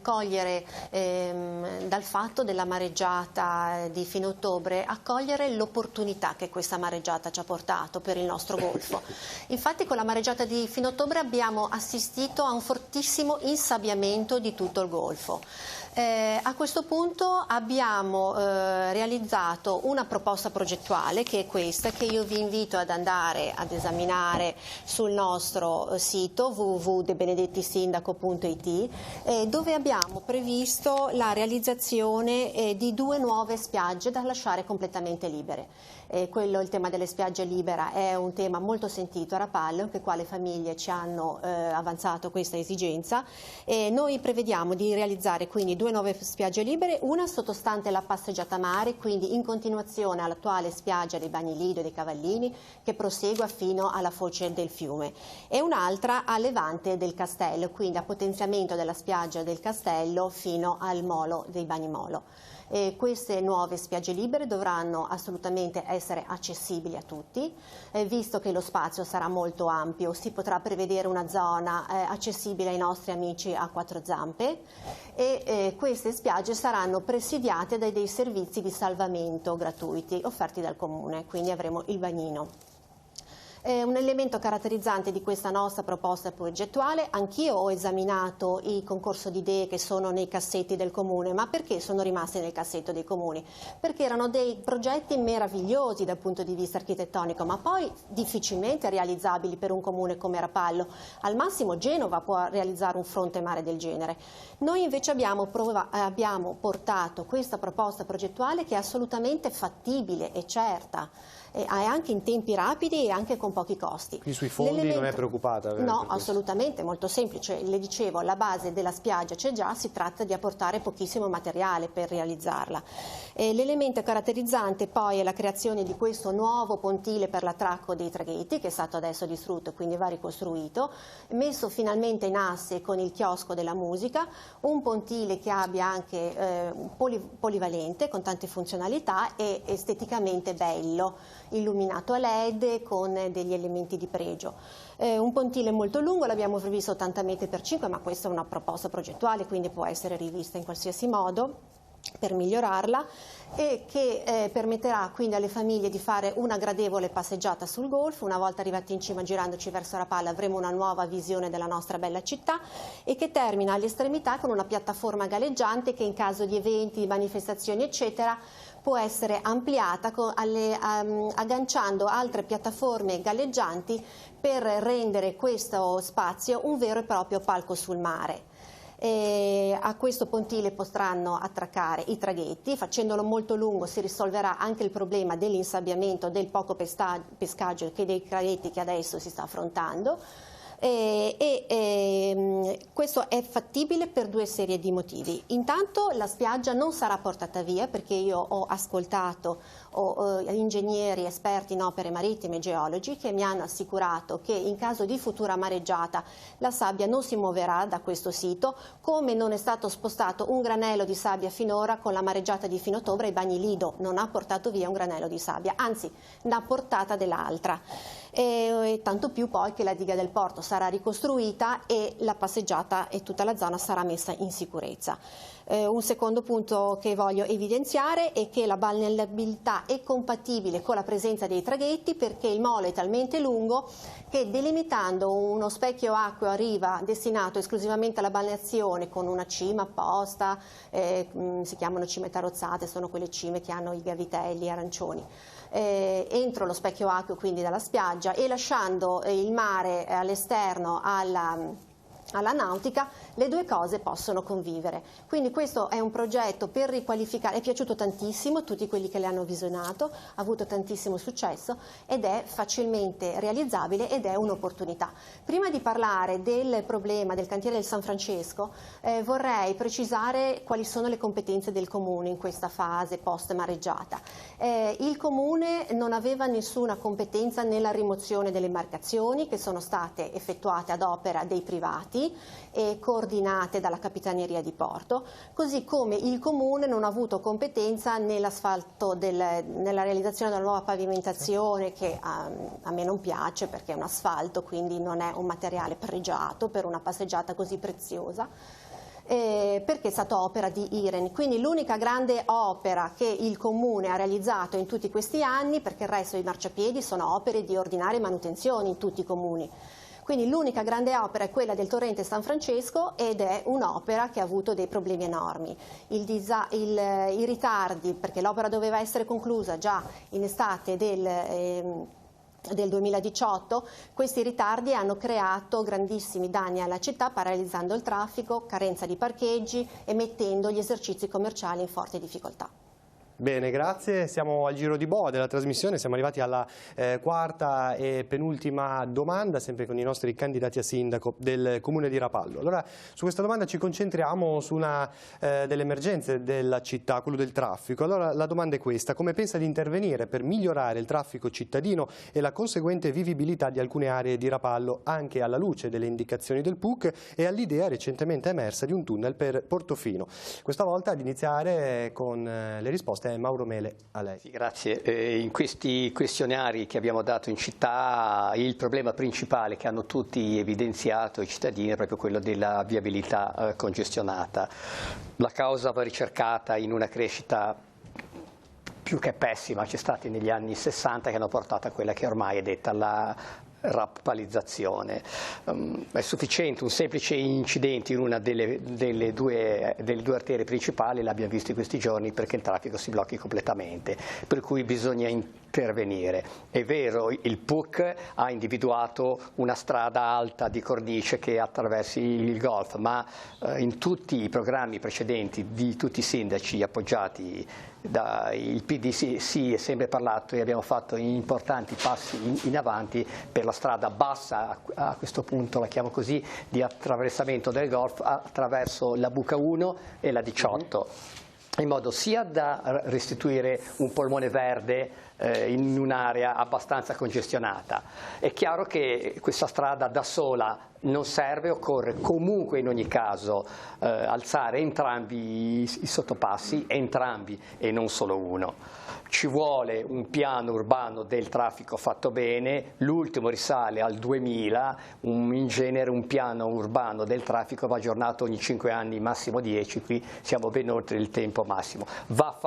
cogliere dal fatto della mareggiata di fine ottobre, a cogliere l'opportunità che questa mareggiata ci ha portato per il nostro golfo. Infatti con la mareggiata di fine ottobre abbiamo assistito a un fortissimo insabbiamento di tutto il golfo. A questo punto abbiamo realizzato una proposta progettuale che è questa, che io vi invito ad andare ad esaminare sul nostro sito www.debenedettisindaco.it, dove abbiamo previsto la realizzazione di 2 nuove spiagge da lasciare completamente libere. Il tema delle spiagge libera è un tema molto sentito a Rapallo, per quale famiglie ci hanno avanzato questa esigenza. Noi prevediamo di realizzare quindi 2 nuove spiagge libere, una sottostante la passeggiata mare, quindi in continuazione all'attuale spiaggia dei Bagni Lido e dei Cavallini, che prosegua fino alla foce del fiume, e un'altra a levante del castello, quindi a potenziamento della spiaggia del castello fino al molo dei Bagni Molo. Queste nuove spiagge libere dovranno assolutamente essere essere accessibili a tutti, visto che lo spazio sarà molto ampio, si potrà prevedere una zona accessibile ai nostri amici a quattro zampe e queste spiagge saranno presidiate da dei servizi di salvamento gratuiti offerti dal comune, quindi avremo il bagnino. Un elemento caratterizzante di questa nostra proposta progettuale, anch'io ho esaminato il concorso di idee che sono nei cassetti del comune, ma perché sono rimasti nel cassetto dei comuni? Perché erano dei progetti meravigliosi dal punto di vista architettonico, ma poi difficilmente realizzabili per un comune come Rapallo. Al massimo Genova può realizzare un fronte mare del genere. Noi invece abbiamo portato questa proposta progettuale che è assolutamente fattibile e certa, anche in tempi rapidi e anche con pochi costi. Qui sui fondi non è preoccupata? No, assolutamente, molto semplice. Le dicevo, la base della spiaggia c'è già, si tratta di apportare pochissimo materiale per realizzarla. L'elemento caratterizzante poi è la creazione di questo nuovo pontile per l'attracco dei traghetti, che è stato adesso distrutto e quindi va ricostruito, messo finalmente in asse con il chiosco della musica, un pontile che abbia anche polivalente, con tante funzionalità e esteticamente bello, illuminato a LED con degli elementi di pregio. Un pontile molto lungo, l'abbiamo previsto 80 metri per 5, ma questa è una proposta progettuale, quindi può essere rivista in qualsiasi modo per migliorarla, e che permetterà quindi alle famiglie di fare una gradevole passeggiata sul golfo. Una volta arrivati in cima, girandoci verso Rapallo, avremo una nuova visione della nostra bella città, e che termina all'estremità con una piattaforma galleggiante che in caso di eventi, manifestazioni eccetera può essere ampliata agganciando altre piattaforme galleggianti per rendere questo spazio un vero e proprio palco sul mare. A questo pontile potranno attraccare i traghetti. Facendolo molto lungo si risolverà anche il problema dell'insabbiamento, del poco pescaggio che dei traghetti che adesso si sta affrontando. Questo è fattibile per due serie di motivi. Intanto la spiaggia non sarà portata via, perché io ho ascoltato ingegneri esperti in opere marittime e geologi che mi hanno assicurato che in caso di futura mareggiata la sabbia non si muoverà da questo sito, come non è stato spostato un granello di sabbia finora con la mareggiata di fine ottobre. I bagni Lido non ha portato via un granello di sabbia, anzi ne ha portata dell'altra. Tanto più poi che la diga del porto sarà ricostruita e la passeggiata e tutta la zona sarà messa in sicurezza. Un secondo punto che voglio evidenziare è che la balneabilità è compatibile con la presenza dei traghetti, perché il molo è talmente lungo che, delimitando uno specchio acqueo a riva destinato esclusivamente alla balneazione con una cima apposta, si chiamano cime tarozzate, sono quelle cime che hanno i gavitelli arancioni, entro lo specchio acqueo quindi dalla spiaggia, e lasciando il mare all'esterno alla nautica, le due cose possono convivere. Quindi questo è un progetto per riqualificare, è piaciuto tantissimo a tutti quelli che l'hanno visionato, ha avuto tantissimo successo ed è facilmente realizzabile ed è un'opportunità. Prima di parlare del problema del cantiere del San Francesco, vorrei precisare quali sono le competenze del Comune in questa fase post mareggiata. Il Comune non aveva nessuna competenza nella rimozione delle imbarcazioni, che sono state effettuate ad opera dei privati e coordinate dalla Capitaneria di Porto, così come il Comune non ha avuto competenza nell'asfalto, nella realizzazione della nuova pavimentazione, che a me non piace perché è un asfalto, quindi non è un materiale pregiato per una passeggiata così preziosa. Perché è stata opera di IREN, quindi l'unica grande opera che il Comune ha realizzato in tutti questi anni, perché il resto dei marciapiedi sono opere di ordinaria manutenzione in tutti i comuni. Quindi l'unica grande opera è quella del torrente San Francesco, ed è un'opera che ha avuto dei problemi enormi. I ritardi, perché l'opera doveva essere conclusa già in estate del 2018, questi ritardi hanno creato grandissimi danni alla città, paralizzando il traffico, carenza di parcheggi e mettendo gli esercizi commerciali in forte difficoltà. Bene, grazie. Siamo al giro di boa della trasmissione, siamo arrivati alla quarta e penultima domanda, sempre con i nostri candidati a sindaco del Comune di Rapallo. Allora, su questa domanda ci concentriamo su una delle emergenze della città, quello del traffico. Allora, la domanda è questa: come pensa di intervenire per migliorare il traffico cittadino e la conseguente vivibilità di alcune aree di Rapallo, anche alla luce delle indicazioni del PUC e all'idea recentemente emersa di un tunnel per Portofino? Questa volta ad iniziare con le risposte Mauro Mele, a lei. Sì, grazie. In questi questionari che abbiamo dato in città, il problema principale che hanno tutti evidenziato i cittadini è proprio quello della viabilità congestionata. La causa va ricercata in una crescita più che pessima, c'è stati negli anni 60 che hanno portato a quella che ormai è detta la rappalizzazione. È sufficiente un semplice incidente in una delle due arterie principali, l'abbiamo visto in questi giorni, perché il traffico si blocchi completamente, per cui bisogna intervenire. È vero, il PUC ha individuato una strada alta di cornice che attraversi il Golf, ma in tutti i programmi precedenti di tutti i sindaci appoggiati il PD si è sempre parlato, e abbiamo fatto importanti passi in avanti per la strada bassa, a questo punto la chiamo così, di attraversamento del Golf attraverso la Buca 1 e la 18, in modo sia da restituire un polmone verde in un'area abbastanza congestionata. È chiaro che questa strada da sola non serve, occorre comunque in ogni caso alzare entrambi i sottopassi, entrambi e non solo uno. Ci vuole un piano urbano del traffico fatto bene, l'ultimo risale al 2000, in genere un piano urbano del traffico va aggiornato ogni 5 anni, massimo 10, qui siamo ben oltre il tempo massimo. Va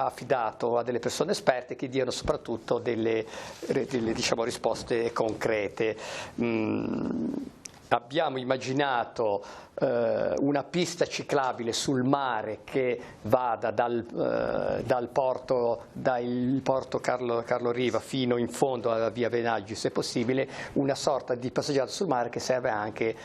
affidato a delle persone esperte che diano soprattutto delle diciamo, risposte concrete. Abbiamo immaginato una pista ciclabile sul mare che vada dal porto Carlo Riva fino in fondo alla via Venaggi, se possibile, una sorta di passeggiata sul mare che serve anche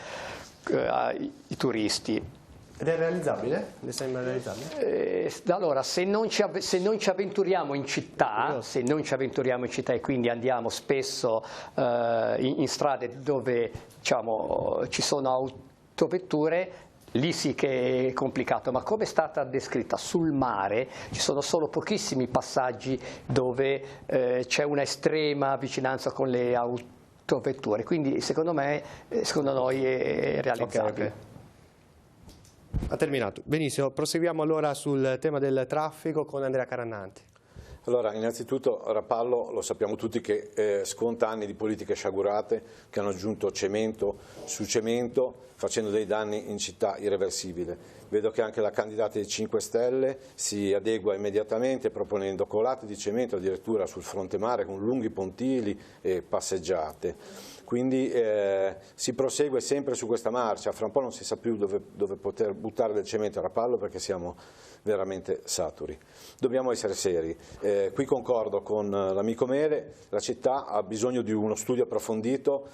ai turisti. Ed è realizzabile? Le sembra realizzabile? Allora, se non ci avventuriamo in città, e quindi andiamo spesso in strade dove diciamo, ci sono autovetture, lì sì che è complicato, ma come è stata descritta sul mare ci sono solo pochissimi passaggi dove c'è una estrema vicinanza con le autovetture, quindi secondo noi è realizzabile. Okay. Ha terminato. Benissimo, proseguiamo allora sul tema del traffico con Andrea Carannanti. Allora, innanzitutto Rapallo lo sappiamo tutti che sconta anni di politiche sciagurate che hanno aggiunto cemento su cemento, facendo dei danni in città irreversibili. Vedo che anche la candidata dei 5 Stelle si adegua immediatamente proponendo colate di cemento addirittura sul fronte mare con lunghi pontili e passeggiate. Quindi si prosegue sempre su questa marcia, fra un po' non si sa più dove poter buttare del cemento a Rapallo perché siamo veramente saturi. Dobbiamo essere seri. Qui concordo con l'amico Mele, la città ha bisogno di uno studio approfondito,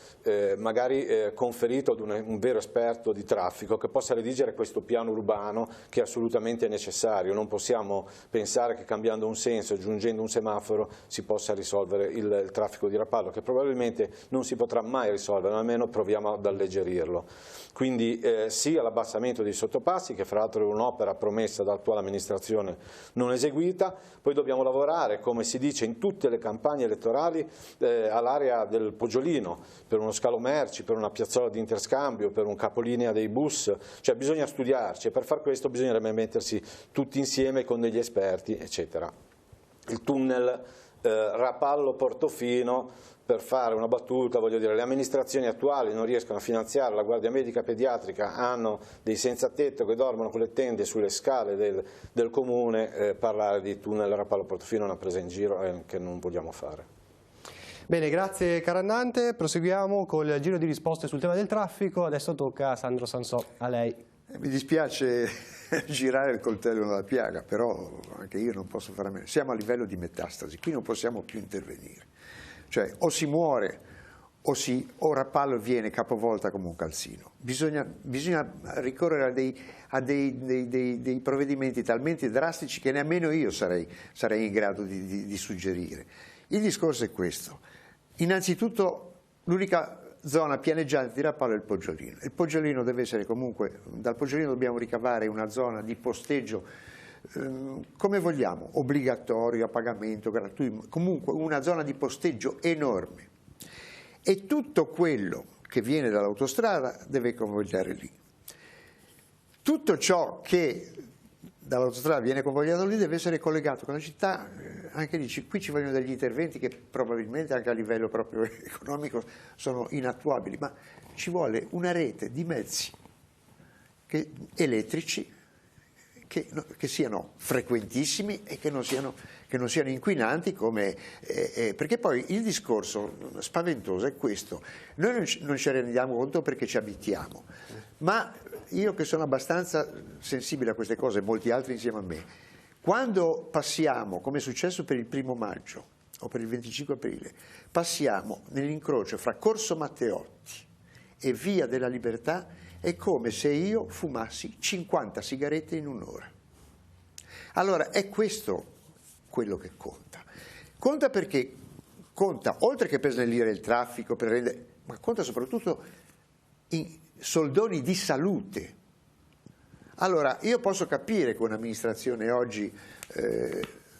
magari conferito ad un vero esperto di traffico che possa redigere questo piano urbano che è assolutamente necessario. Non possiamo pensare che cambiando un senso e aggiungendo un semaforo si possa risolvere il traffico di Rapallo, che probabilmente non si potrà mai risolvere, ma almeno proviamo ad alleggerirlo. Quindi sì all'abbassamento dei sottopassi, che fra l'altro è un'opera promessa dall'attuale amministrazione non eseguita. Poi dobbiamo lavorare, come si dice in tutte le campagne elettorali, all'area del Poggiolino, per uno scalo merci, per una piazzola di interscambio, per un capolinea dei bus, cioè bisogna studiarci e per far questo bisognerebbe mettersi tutti insieme con degli esperti, eccetera. Il tunnel Rapallo-Portofino, per fare una battuta, voglio dire, le amministrazioni attuali non riescono a finanziare la guardia medica pediatrica, hanno dei senza tetto che dormono con le tende sulle scale del comune, parlare di tunnel Rapallo-Portofino è una presa in giro che non vogliamo fare. Bene, grazie Carannante, proseguiamo col giro di risposte sul tema del traffico, adesso tocca a Sandro Sansò, a lei. Mi dispiace girare il coltello nella piaga, però anche io non posso fare a meno. Siamo a livello di metastasi, qui non possiamo più intervenire. Cioè o si muore o Rapallo viene capovolta come un calzino. Bisogna ricorrere a dei provvedimenti talmente drastici che nemmeno io sarei in grado di suggerire. Il discorso è questo. Innanzitutto l'unica zona pianeggiante di Rapallo è il Poggiolino. Il Poggiolino deve essere comunque, dal Poggiolino dobbiamo ricavare una zona di posteggio come vogliamo, obbligatorio, a pagamento, gratuito, comunque una zona di posteggio enorme. E tutto quello che viene dall'autostrada deve convogliare lì. Tutto ciò che dall'autostrada viene convogliato lì, deve essere collegato con la città, anche lì qui ci vogliono degli interventi che probabilmente anche a livello proprio economico sono inattuabili, ma ci vuole una rete di mezzi elettrici che siano frequentissimi e che non siano inquinanti, perché poi il discorso spaventoso è questo: noi non ci rendiamo conto perché ci abitiamo, ma io che sono abbastanza sensibile a queste cose, molti altri insieme a me, quando passiamo, come è successo per il 1° maggio o per il 25 aprile, passiamo nell'incrocio fra Corso Matteotti e Via della Libertà, è come se io fumassi 50 sigarette in un'ora. Allora è questo quello che conta. Conta perché conta, oltre che per snellire il traffico, ma conta soprattutto in soldoni di salute. Allora io posso capire che un'amministrazione oggi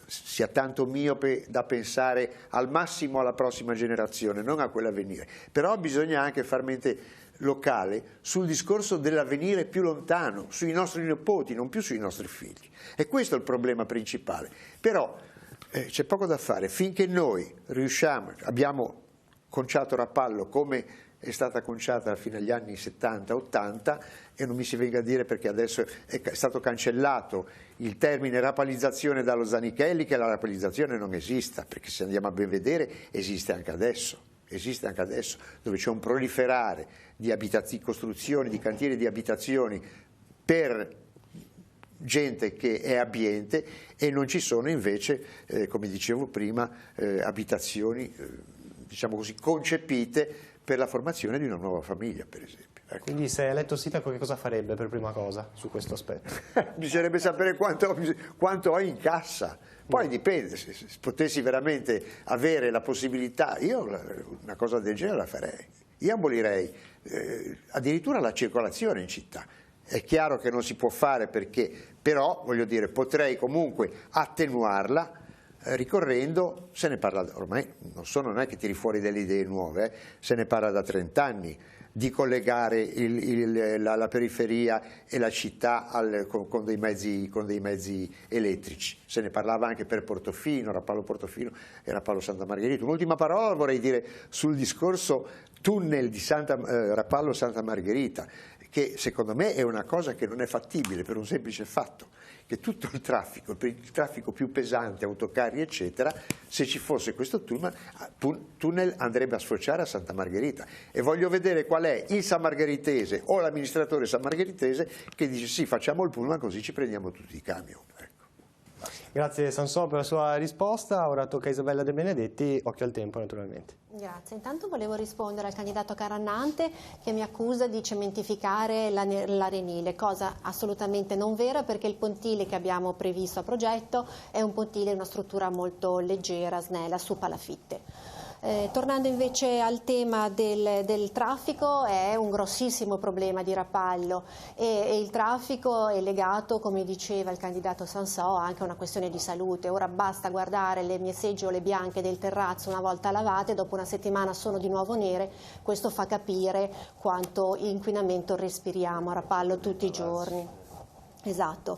sia tanto miope da pensare al massimo alla prossima generazione, non a quella a venire, però bisogna anche far mente locale sul discorso dell'avvenire più lontano, sui nostri nipoti, non più sui nostri figli. E questo è il problema principale. Però c'è poco da fare, finché noi riusciamo, abbiamo conciato Rapallo come è stata conciata fino agli anni 70-80, e non mi si venga a dire perché adesso è stato cancellato il termine rapalizzazione dallo Zanichelli, che la rapalizzazione non esista, perché se andiamo a ben vedere esiste anche adesso, dove c'è un proliferare di costruzioni, di cantieri di abitazioni per gente che è abbiente, e non ci sono invece, come dicevo prima, abitazioni diciamo così concepite per la formazione di una nuova famiglia, per esempio. Ecco. Quindi se è eletto sindaco, che cosa farebbe per prima cosa su questo aspetto? Bisognerebbe sapere quanto ho in cassa. Poi dipende, se potessi veramente avere la possibilità, io una cosa del genere la farei. Io abolirei addirittura la circolazione in città. È chiaro che non si può fare però, voglio dire, potrei comunque attenuarla ricorrendo, se ne parla ormai, non è che tiri fuori delle idee nuove, se ne parla da 30 anni, di collegare la periferia e la città con dei mezzi elettrici. Se ne parlava anche per Portofino, Rapallo Portofino e Rapallo Santa Margherita. Un'ultima parola vorrei dire sul discorso tunnel di Rapallo Santa Margherita, che secondo me è una cosa che non è fattibile per un semplice fatto, che tutto il traffico più pesante, autocarri eccetera, se ci fosse questo tunnel andrebbe a sfociare a Santa Margherita, e voglio vedere qual è il sammargheritese o l'amministratore sammargheritese che dice sì, facciamo il pullman così ci prendiamo tutti i camion. Grazie Sansò per la sua risposta, ora tocca a Isabella De Benedetti, occhio al tempo naturalmente. Grazie, intanto volevo rispondere al candidato Carannante che mi accusa di cementificare l'Arenile, cosa assolutamente non vera, perché il pontile che abbiamo previsto a progetto è un pontile, una struttura molto leggera, snella, su palafitte. Tornando invece al tema del traffico, è un grossissimo problema di Rapallo e il traffico è legato, come diceva il candidato Sansò, anche a una questione di salute. Ora basta guardare le mie seggiole bianche del terrazzo una volta lavate, dopo una settimana sono di nuovo nere, questo fa capire quanto inquinamento respiriamo a Rapallo tutti i giorni. Esatto,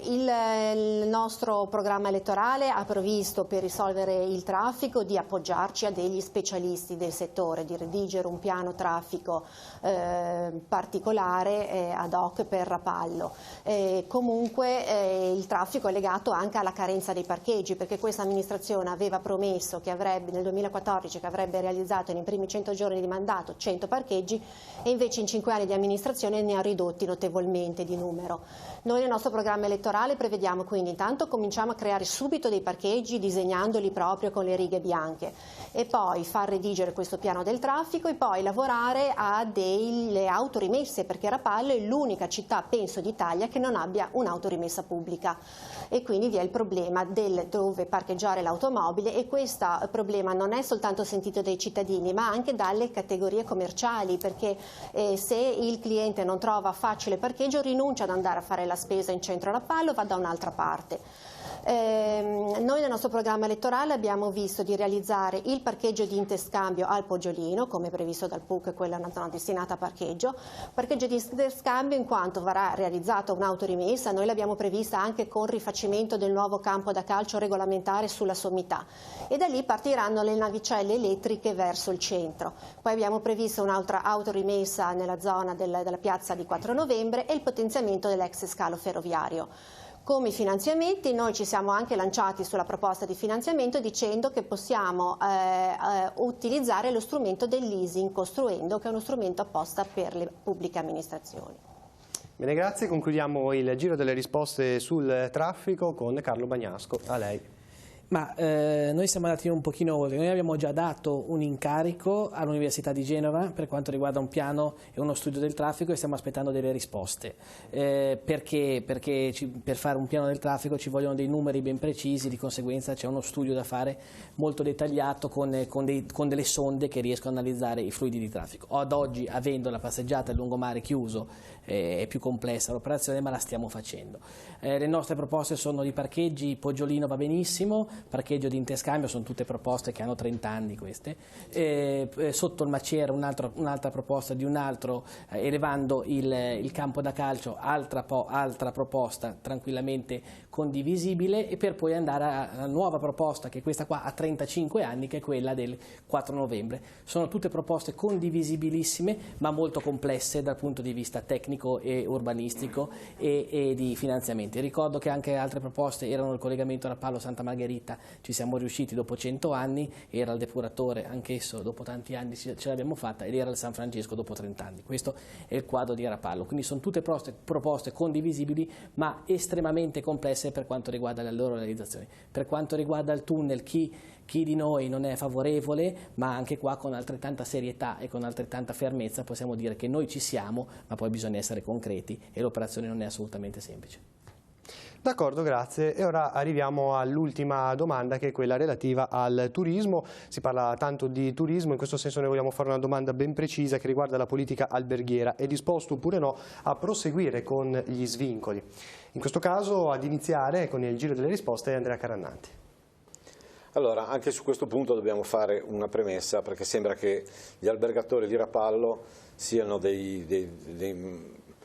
il nostro programma elettorale ha previsto, per risolvere il traffico, di appoggiarci a degli specialisti del settore, di redigere un piano traffico particolare ad hoc per Rapallo. Comunque il traffico è legato anche alla carenza dei parcheggi, perché questa amministrazione aveva promesso che avrebbe nel 2014 che avrebbe realizzato nei primi 100 giorni di mandato 100 parcheggi, e invece in 5 anni di amministrazione ne ha ridotti notevolmente di numero. Noi nel nostro programma elettorale prevediamo quindi, intanto cominciamo a creare subito dei parcheggi disegnandoli proprio con le righe bianche, e poi far redigere questo piano del traffico, e poi lavorare a delle autorimesse, perché Rapallo è l'unica città, penso, d'Italia che non abbia un'autorimessa pubblica, e quindi vi è il problema del dove parcheggiare l'automobile, e questo problema non è soltanto sentito dai cittadini ma anche dalle categorie commerciali, perché se il cliente non trova facile parcheggio rinuncia ad andare a fare la spesa in centro a Rapallo, va da un'altra parte. Noi nel nostro programma elettorale abbiamo visto di realizzare il parcheggio di interscambio al Poggiolino, come previsto dal PUC, quella è una zona destinata a parcheggio di interscambio in quanto verrà realizzata un'autorimessa, noi l'abbiamo prevista anche con rifacimento del nuovo campo da calcio regolamentare sulla sommità, e da lì partiranno le navicelle elettriche verso il centro. Poi abbiamo previsto un'altra autorimessa nella zona della piazza di 4 novembre e il potenziamento dell'ex scalo ferroviario. Come finanziamenti noi ci siamo anche lanciati sulla proposta di finanziamento dicendo che possiamo utilizzare lo strumento del leasing costruendo, che è uno strumento apposta per le pubbliche amministrazioni. Bene, grazie. Concludiamo il giro delle risposte sul traffico con Carlo Bagnasco. A lei. Ma noi siamo andati un pochino oltre, noi abbiamo già dato un incarico all'Università di Genova per quanto riguarda un piano e uno studio del traffico e stiamo aspettando delle risposte, perché per fare un piano del traffico ci vogliono dei numeri ben precisi, di conseguenza c'è uno studio da fare molto dettagliato con delle sonde che riescono a analizzare i fluidi di traffico. Ad oggi, avendo la passeggiata e il lungomare chiuso, è più complessa l'operazione, ma la stiamo facendo. Le nostre proposte sono di parcheggi, Poggiolino va benissimo, parcheggio di interscambio, sono tutte proposte che hanno 30 anni queste, sotto il Macera un'altra proposta di un altro, elevando il campo da calcio, altra proposta tranquillamente condivisibile, e per poi andare alla nuova proposta, che questa qua ha 35 anni, che è quella del 4 novembre. Sono tutte proposte condivisibilissime, ma molto complesse dal punto di vista tecnico e urbanistico e di finanziamenti. Ricordo che anche altre proposte erano il collegamento Rapallo-Santa Margherita, ci siamo riusciti dopo 100 anni, era il depuratore anch'esso dopo tanti anni ce l'abbiamo fatta, ed era il San Francesco dopo 30 anni. Questo è il quadro di Rapallo, quindi sono tutte proposte condivisibili ma estremamente complesse per quanto riguarda la loro realizzazione. Per quanto riguarda il tunnel, chi di noi non è favorevole, ma anche qua con altrettanta serietà e con altrettanta fermezza possiamo dire che noi ci siamo, ma poi bisogna essere concreti e l'operazione non è assolutamente semplice. D'accordo, grazie. E ora arriviamo all'ultima domanda, che è quella relativa al turismo. Si parla tanto di turismo, in questo senso noi vogliamo fare una domanda ben precisa che riguarda la politica alberghiera. È disposto oppure no a proseguire con gli svincoli? In questo caso ad iniziare con il giro delle risposte è Andrea Carannanti. Allora, anche su questo punto dobbiamo fare una premessa, perché sembra che gli albergatori di Rapallo siano dei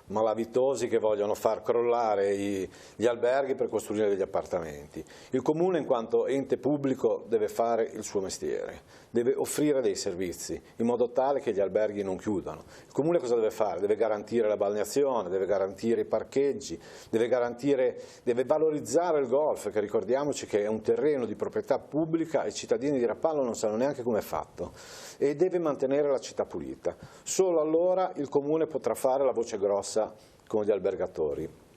malavitosi che vogliono far crollare gli alberghi per costruire degli appartamenti. Il Comune, in quanto ente pubblico, deve fare il suo mestiere, deve offrire dei servizi in modo tale che gli alberghi non chiudano. Il Comune cosa deve fare? Deve garantire la balneazione, deve garantire i parcheggi, deve valorizzare il golf, che ricordiamoci che è un terreno di proprietà pubblica e i cittadini di Rapallo non sanno neanche come è fatto, e deve mantenere la città pulita. Solo allora il Comune potrà fare la voce grossa con gli albergatori.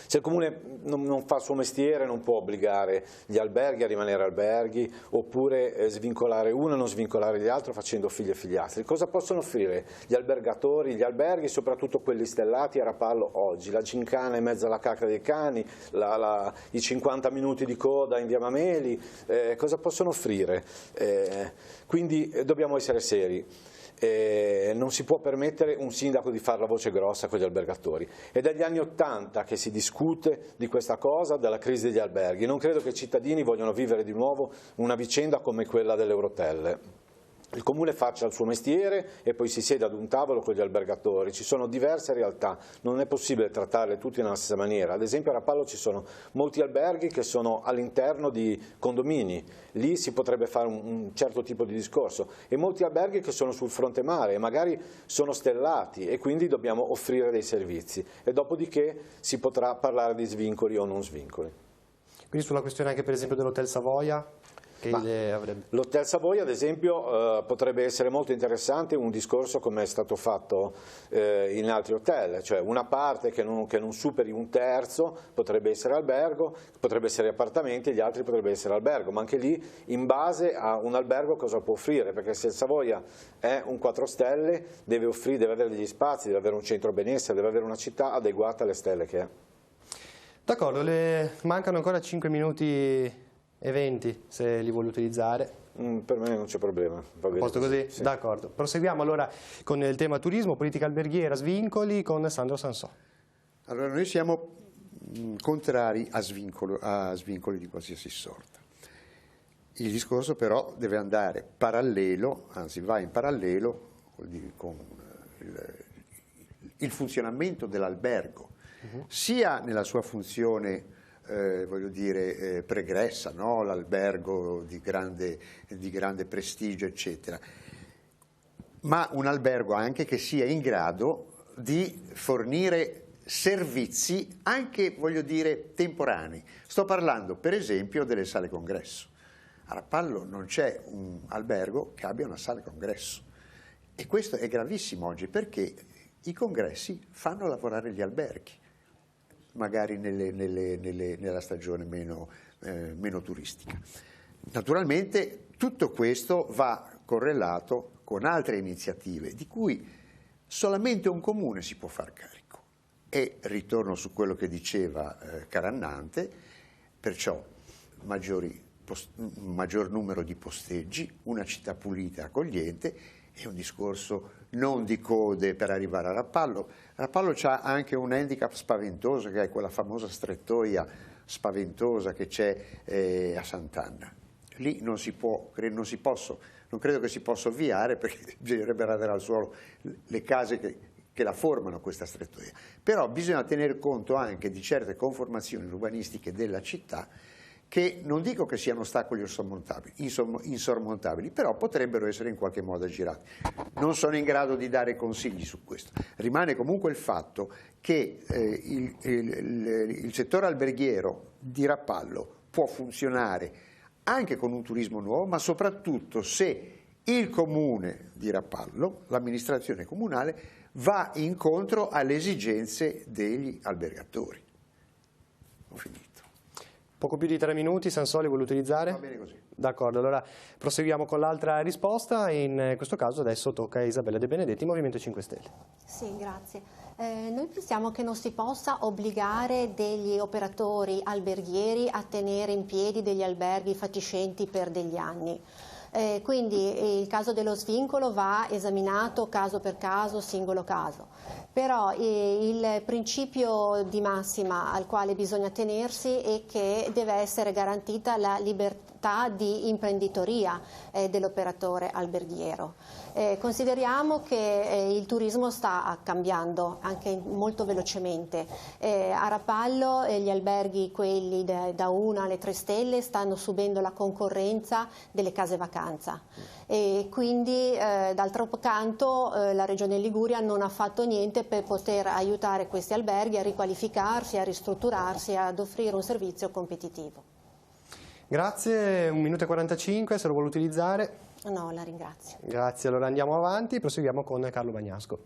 Se il Comune non fa il suo mestiere non può obbligare gli alberghi a rimanere alberghi, oppure svincolare uno e non svincolare gli altri facendo figli e figliastri. Cosa possono offrire gli albergatori, gli alberghi, soprattutto quelli stellati a Rapallo oggi? La gincana in mezzo alla cacca dei cani, i 50 minuti di coda in via Mameli, cosa possono offrire? Quindi dobbiamo essere seri. Non si può permettere un sindaco di fare la voce grossa con gli albergatori. È dagli anni '80 che si discute di questa cosa, della crisi degli alberghi. Non credo che i cittadini vogliano vivere di nuovo una vicenda come quella delle Eurotelle. Il Comune faccia il suo mestiere e poi si sieda ad un tavolo con gli albergatori. Ci sono diverse realtà, non è possibile trattarle tutte nella stessa maniera. Ad esempio a Rapallo ci sono molti alberghi che sono all'interno di condomini, lì si potrebbe fare un certo tipo di discorso, e molti alberghi che sono sul fronte mare e magari sono stellati, e quindi dobbiamo offrire dei servizi, e dopodiché si potrà parlare di svincoli o non svincoli. Quindi sulla questione anche per esempio dell'Hotel Savoia? L'Hotel Savoia ad esempio potrebbe essere molto interessante un discorso come è stato fatto in altri hotel, cioè una parte che non superi un terzo potrebbe essere albergo, potrebbe essere appartamenti, e gli altri potrebbe essere albergo, ma anche lì in base a un albergo cosa può offrire, perché se il Savoia è un 4 stelle deve avere degli spazi, deve avere un centro benessere, deve avere una città adeguata alle stelle che è. D'accordo, le mancano ancora 5 minuti e 20 se li vuole utilizzare. Per me non c'è problema. Va bene. Posto così? Sì. D'accordo. Proseguiamo allora con il tema turismo, politica alberghiera, svincoli, con Sandro Sansò. Allora noi siamo contrari a svincoli di qualsiasi sorta. Il discorso però deve andare parallelo, anzi va in parallelo con il funzionamento dell'albergo, sia nella sua funzione voglio dire pregressa, no? L'albergo di grande prestigio eccetera, ma un albergo anche che sia in grado di fornire servizi anche, voglio dire, temporanei. Sto parlando per esempio delle sale congresso. A Rapallo non c'è un albergo che abbia una sala congresso, e questo è gravissimo oggi, perché i congressi fanno lavorare gli alberghi, magari nella stagione meno turistica. Naturalmente tutto questo va correlato con altre iniziative di cui solamente un comune si può far carico. E ritorno su quello che diceva Carannante, perciò maggior numero di posteggi, una città pulita e accogliente, e un discorso non di code per arrivare a Rapallo. Rapallo ha anche un handicap spaventoso, che è quella famosa strettoia spaventosa che c'è a Sant'Anna. Lì non credo che si possa ovviare, perché bisognerebbe radere al suolo le case che la formano, questa strettoia. Però bisogna tenere conto anche di certe conformazioni urbanistiche della città, che non dico che siano ostacoli insormontabili, però potrebbero essere in qualche modo aggirati. Non sono in grado di dare consigli su questo. Rimane comunque il fatto che il settore alberghiero di Rapallo può funzionare anche con un turismo nuovo, ma soprattutto se il comune di Rapallo, l'amministrazione comunale, va incontro alle esigenze degli albergatori. Ho finito. Poco più di 3 minuti, Sansoli vuole utilizzare? Va bene così. D'accordo, allora proseguiamo con l'altra risposta. In questo caso adesso tocca a Isabella De Benedetti, Movimento 5 Stelle. Sì, grazie. Noi pensiamo che non si possa obbligare degli operatori alberghieri a tenere in piedi degli alberghi fatiscenti per degli anni. Quindi il caso dello svincolo va esaminato caso per caso, singolo caso, però il principio di massima al quale bisogna tenersi è che deve essere garantita la libertà di imprenditoria dell'operatore alberghiero. Consideriamo che il turismo sta cambiando anche molto velocemente. A Rapallo gli alberghi, quelli da 1 alle 3 stelle, stanno subendo la concorrenza delle case vacanza, e quindi d'altro canto la Regione Liguria non ha fatto niente per poter aiutare questi alberghi a riqualificarsi, a ristrutturarsi, ad offrire un servizio competitivo. Grazie, 1 minuto e 45, se lo vuole utilizzare. No, la ringrazio. Grazie, allora andiamo avanti, proseguiamo con Carlo Bagnasco.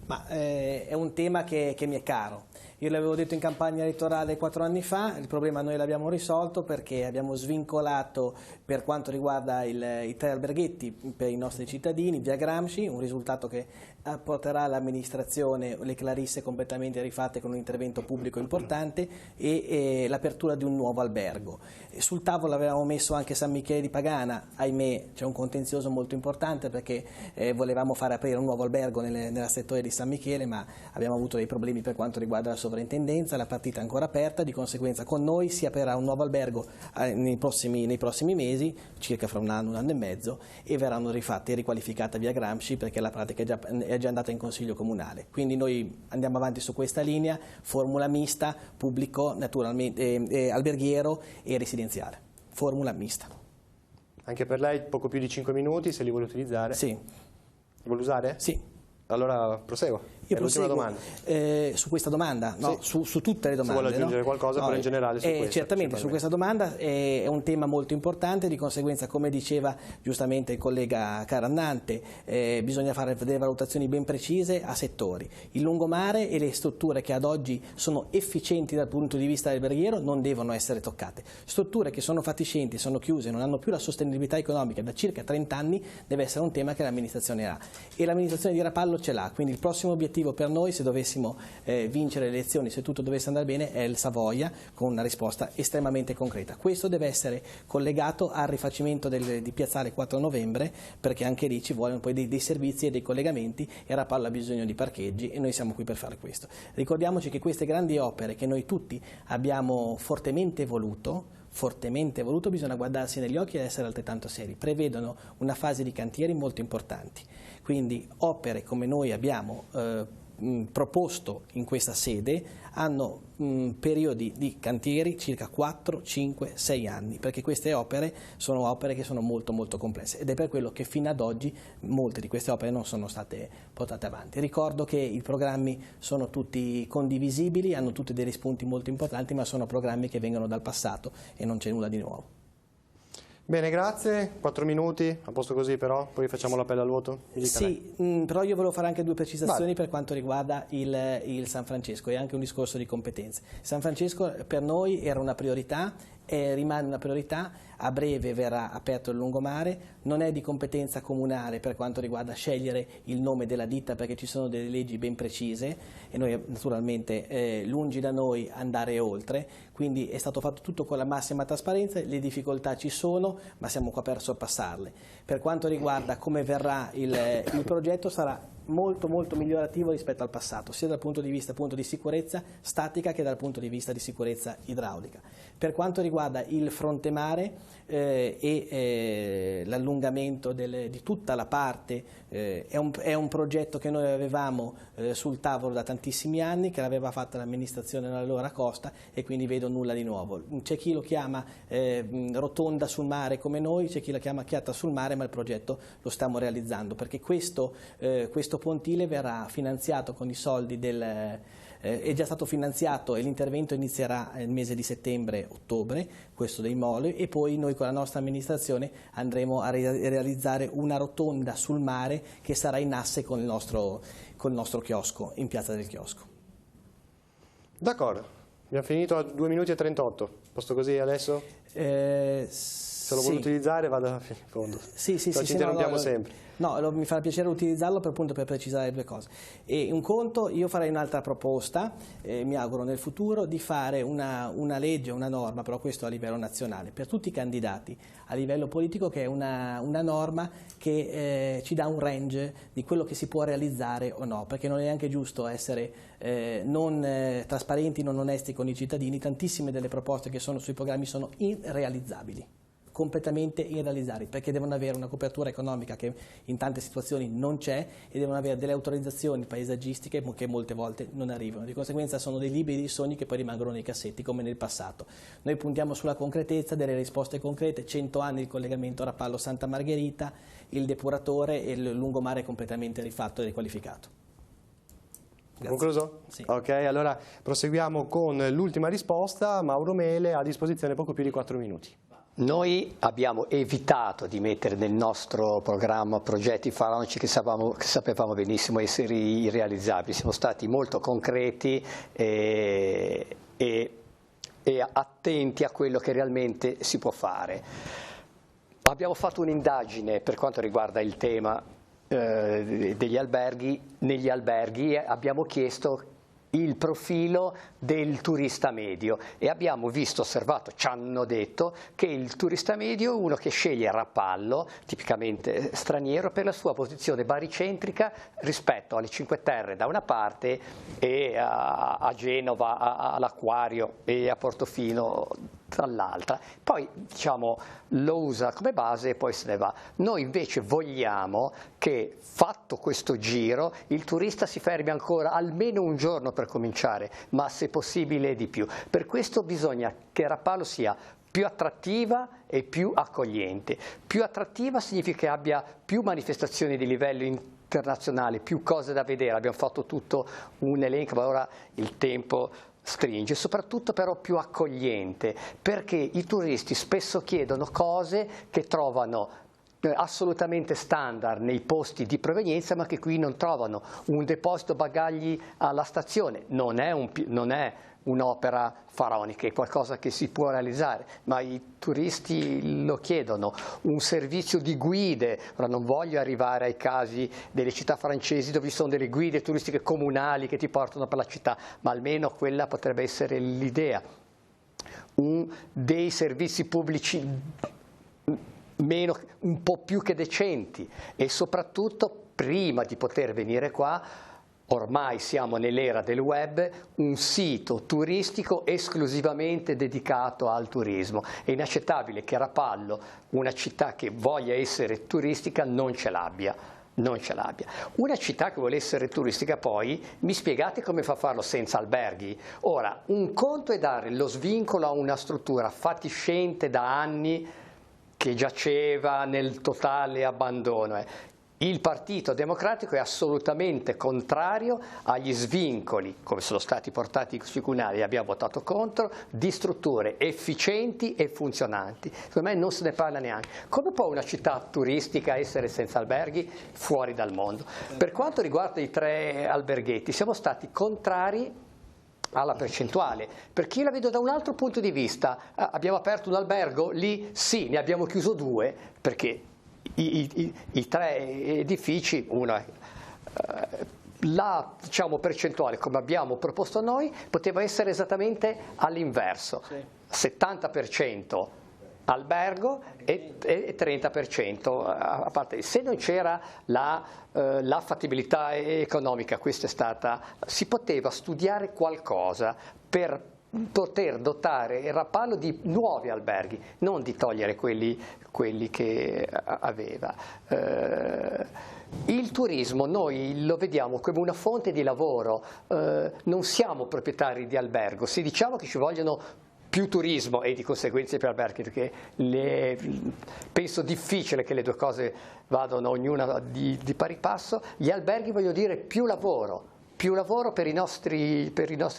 Ma è un tema che mi è caro. Io l'avevo detto in campagna elettorale 4 anni fa, il problema noi l'abbiamo risolto perché abbiamo svincolato, per quanto riguarda i 3 alberghetti per i nostri cittadini, via Gramsci, un risultato che porterà all'amministrazione le clarisse completamente rifatte con un intervento pubblico importante e l'apertura di un nuovo albergo. Sul tavolo avevamo messo anche San Michele di Pagana, ahimè c'è un contenzioso molto importante perché volevamo fare aprire un nuovo albergo nella strettoia di San Michele, ma abbiamo avuto dei problemi per quanto riguarda la sovrintendenza, la partita è ancora aperta, di conseguenza con noi si aprirà un nuovo albergo nei prossimi mesi, circa fra un anno e mezzo, e verranno rifatte e riqualificata via Gramsci perché la pratica è già andata in consiglio comunale. Quindi noi andiamo avanti su questa linea, formula mista, pubblico, naturalmente alberghiero e residenziale, formula mista. Anche per lei poco più di 5 minuti, se li vuole utilizzare. Sì. Vuole usare? Sì. Allora proseguo. Io l'ultima domanda. Su questa domanda, no, sì. su tutte le domande. Se vuole aggiungere qualcosa, no, però in generale su questa. Certamente, su questa domanda è un tema molto importante, di conseguenza, come diceva giustamente il collega Carannante, bisogna fare delle valutazioni ben precise a settori. Il lungomare e le strutture che ad oggi sono efficienti dal punto di vista alberghiero non devono essere toccate. Strutture che sono fatiscenti, sono chiuse, non hanno più la sostenibilità economica da circa 30 anni, deve essere un tema che l'amministrazione ha. E l'amministrazione di Rapallo ce l'ha, quindi il prossimo obiettivo per noi, se dovessimo vincere le elezioni, se tutto dovesse andare bene, è il Savoia, con una risposta estremamente concreta. Questo deve essere collegato al rifacimento di Piazzale 4 novembre, perché anche lì ci vogliono poi dei servizi e dei collegamenti, e Rapallo ha bisogno di parcheggi e noi siamo qui per fare questo. Ricordiamoci che queste grandi opere che noi tutti abbiamo fortemente voluto, bisogna guardarsi negli occhi ed essere altrettanto seri, prevedono una fase di cantieri molto importanti, quindi opere come noi abbiamo proposto in questa sede hanno periodi di cantieri circa 4, 5, 6 anni, perché queste opere sono opere che sono molto molto complesse ed è per quello che fino ad oggi molte di queste opere non sono state portate avanti. Ricordo che i programmi sono tutti condivisibili, hanno tutti degli spunti molto importanti, ma sono programmi che vengono dal passato e non c'è nulla di nuovo. Bene, grazie. 4 minuti, a posto così però, poi facciamo l'appello al voto. Sì, però io volevo fare anche 2 precisazioni per quanto riguarda il San Francesco e anche un discorso di competenze. San Francesco per noi era una priorità e rimane una priorità, a breve verrà aperto il lungomare, non è di competenza comunale per quanto riguarda scegliere il nome della ditta perché ci sono delle leggi ben precise e noi naturalmente lungi da noi andare oltre, quindi è stato fatto tutto con la massima trasparenza, le difficoltà ci sono ma siamo qua per sorpassarle. Per quanto riguarda come verrà il progetto sarà molto molto migliorativo rispetto al passato, sia dal punto di vista appunto di sicurezza statica che dal punto di vista di sicurezza idraulica. Per quanto riguarda il fronte mare l'allungamento di tutta la parte, è un progetto che noi avevamo sul tavolo da tantissimi anni, che l'aveva fatta l'amministrazione nell'allora Costa e quindi vedo nulla di nuovo. C'è chi lo chiama rotonda sul mare come noi, c'è chi la chiama chiatta sul mare, ma il progetto lo stiamo realizzando perché questo pontile verrà finanziato con i soldi è già stato finanziato e l'intervento inizierà nel mese di settembre-ottobre, questo dei moli, e poi noi con la nostra amministrazione andremo a realizzare una rotonda sul mare che sarà in asse con il nostro chiosco, in Piazza del Chiosco. D'accordo, abbiamo finito a 2 minuti e 38, posto così adesso? Se lo vuole utilizzare vada a fondo, ci interrompiamo sempre. No, mi farà piacere utilizzarlo appunto per precisare 2 cose. E un conto, io farei un'altra proposta, mi auguro nel futuro, di fare una legge, una norma, però questo a livello nazionale, per tutti i candidati a livello politico, che è una norma che ci dà un range di quello che si può realizzare o no, perché non è neanche giusto essere non trasparenti, non onesti con i cittadini. Tantissime delle proposte che sono sui programmi sono irrealizzabili, completamente irrealizzabili, perché devono avere una copertura economica che in tante situazioni non c'è e devono avere delle autorizzazioni paesaggistiche che molte volte non arrivano. Di conseguenza sono dei libri di sogni che poi rimangono nei cassetti come nel passato. Noi puntiamo sulla concretezza, delle risposte concrete, 100 anni il collegamento Rapallo-Santa Margherita, il depuratore e il lungomare completamente rifatto e riqualificato. Grazie. Concluso? Sì. Ok, allora proseguiamo con l'ultima risposta. Mauro Mele, a disposizione poco più di 4 minuti. Noi abbiamo evitato di mettere nel nostro programma progetti faraonici che sapevamo benissimo essere irrealizzabili. Siamo stati molto concreti e attenti a quello che realmente si può fare. Abbiamo fatto un'indagine per quanto riguarda il tema degli alberghi. Negli alberghi abbiamo chiesto il profilo del turista medio e abbiamo visto, osservato, ci hanno detto che il turista medio è uno che sceglie Rapallo, tipicamente straniero, per la sua posizione baricentrica rispetto alle Cinque Terre da una parte e a Genova, all'Acquario e a Portofino dall'altra. Poi diciamo lo usa come base e poi se ne va. Noi invece vogliamo che, fatto questo giro, il turista si fermi ancora almeno un giorno per cominciare, ma se possibile di più. Per questo bisogna che Rapallo sia più attrattiva e più accogliente. Più attrattiva significa che abbia più manifestazioni di livello internazionale, più cose da vedere. Abbiamo fatto tutto un elenco, ma ora il tempo stringe, soprattutto però più accogliente, perché i turisti spesso chiedono cose che trovano assolutamente standard nei posti di provenienza, ma che qui non trovano un deposito bagagli alla stazione. Non è un'opera faraonica, è qualcosa che si può realizzare, ma i turisti lo chiedono. Un servizio di guide, ora non voglio arrivare ai casi delle città francesi dove ci sono delle guide turistiche comunali che ti portano per la città, ma almeno quella potrebbe essere l'idea. Dei servizi pubblici un po' più che decenti, e soprattutto, prima di poter venire qua, ormai siamo nell'era del web, un sito turistico esclusivamente dedicato al turismo. È inaccettabile che Rapallo, una città che voglia essere turistica, non ce l'abbia. Una città che vuole essere turistica, poi mi spiegate come fa a farlo senza alberghi? Ora, un conto è dare lo svincolo a una struttura fatiscente da anni che giaceva nel totale abbandono. Il Partito Democratico è assolutamente contrario agli svincoli, come sono stati portati sui comunali, abbiamo votato contro, di strutture efficienti e funzionanti. Secondo me non se ne parla neanche. Come può una città turistica essere senza alberghi? Fuori dal mondo. Per quanto riguarda i 3 alberghetti, siamo stati contrari alla percentuale, perché io la vedo da un altro punto di vista. Abbiamo aperto un albergo lì? Sì, ne abbiamo chiuso 2, perché i 3 edifici, la percentuale, come abbiamo proposto noi, poteva essere esattamente all'inverso, sì. 70% albergo e 30% a parte. Se non c'era la fattibilità economica, si poteva studiare qualcosa per poter dotare il Rapallo di nuovi alberghi, non di togliere quelli che aveva. Il turismo noi lo vediamo come una fonte di lavoro, non siamo proprietari di albergo. Se diciamo che ci vogliono più turismo e di conseguenza più alberghi, perché penso difficile che le due cose vadano ognuna di pari passo, gli alberghi vogliono dire più lavoro per i nostri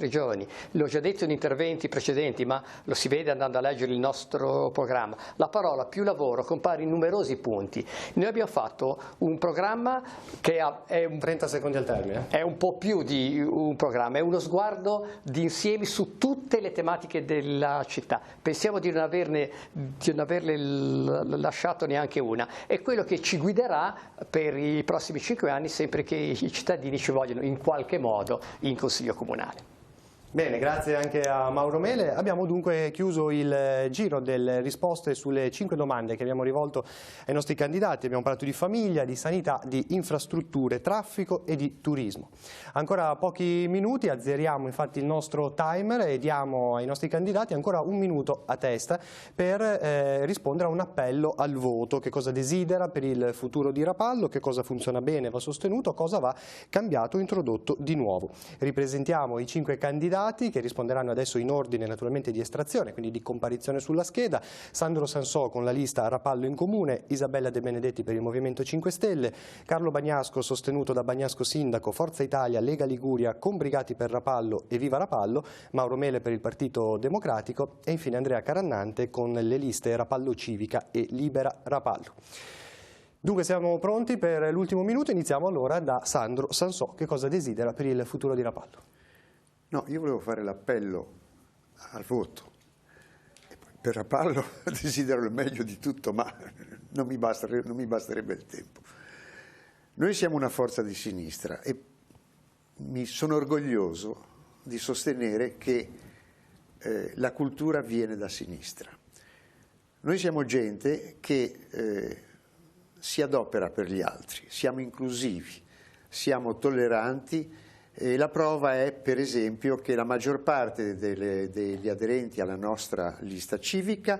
giovani. L'ho già detto in interventi precedenti, ma lo si vede andando a leggere il nostro programma. La parola più lavoro compare in numerosi punti. Noi abbiamo fatto un programma che è 30 secondi al termine. È un po' più di un programma, è uno sguardo di insieme su tutte le tematiche della città. Pensiamo di non averle lasciato neanche una. È quello che ci guiderà per i prossimi 5 anni, sempre che i cittadini ci vogliono in qualche modo in Consiglio Comunale. Bene, grazie anche a Mauro Mele. Abbiamo dunque chiuso il giro delle risposte sulle 5 domande che abbiamo rivolto ai nostri candidati. Abbiamo parlato di famiglia, di sanità, di infrastrutture, traffico e di turismo. Ancora pochi minuti, azzeriamo infatti il nostro timer e diamo ai nostri candidati ancora 1 minuto a testa per rispondere a un appello al voto. Che cosa desidera per il futuro di Rapallo, che cosa funziona bene, va sostenuto, cosa va cambiato o introdotto di nuovo. Ripresentiamo i 5 candidati che risponderanno adesso in ordine naturalmente di estrazione, quindi di comparizione sulla scheda. Sandro Sansò con la lista Rapallo in Comune, Isabella De Benedetti per il Movimento 5 Stelle, Carlo Bagnasco sostenuto da Bagnasco Sindaco, Forza Italia, Lega Liguria, Combrigati per Rapallo e Viva Rapallo, Mauro Mele per il Partito Democratico e infine Andrea Carannante con le liste Rapallo Civica e Libera Rapallo. Dunque siamo pronti per l'ultimo minuto, iniziamo allora da Sandro Sansò. Che cosa desidera per il futuro di Rapallo? No, io volevo fare l'appello al voto. Per Rapallo desidero il meglio di tutto, ma non mi basterebbe il tempo. Noi siamo una forza di sinistra e mi sono orgoglioso di sostenere che la cultura viene da sinistra. Noi siamo gente che si adopera per gli altri, siamo inclusivi, siamo tolleranti. E la prova è, per esempio, che la maggior parte degli aderenti alla nostra lista civica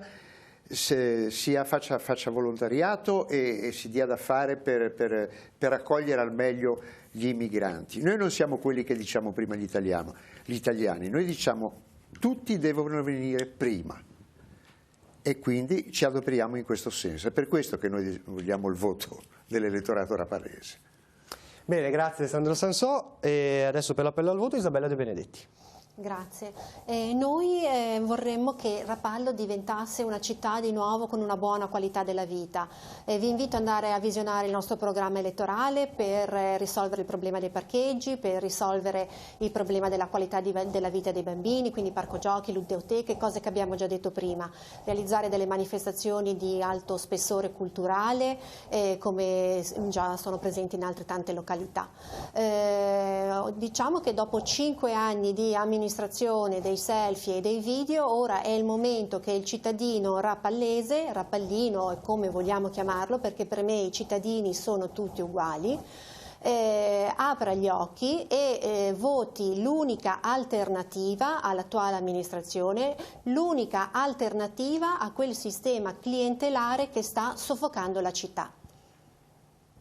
faccia volontariato e si dia da fare per accogliere al meglio gli immigranti. Noi non siamo quelli che diciamo prima gli italiani, noi diciamo tutti devono venire prima e quindi ci adoperiamo in questo senso. È per questo che noi vogliamo il voto dell'elettorato rapallese. Bene, grazie Sandro Sansò e adesso per l'appello al voto Isabella De Benedetti. Grazie. Noi vorremmo che Rapallo diventasse una città di nuovo con una buona qualità della vita. Vi invito ad andare a visionare il nostro programma elettorale per risolvere il problema dei parcheggi, per risolvere il problema della qualità della vita dei bambini, quindi parco giochi, ludoteche, cose che abbiamo già detto prima. Realizzare delle manifestazioni di alto spessore culturale come già sono presenti in altre tante località. Diciamo che dopo 5 anni di amministrazione dei selfie e dei video, ora è il momento che il cittadino rapallese, rappallino e come vogliamo chiamarlo, perché per me i cittadini sono tutti uguali, apra gli occhi e voti l'unica alternativa all'attuale amministrazione, l'unica alternativa a quel sistema clientelare che sta soffocando la città.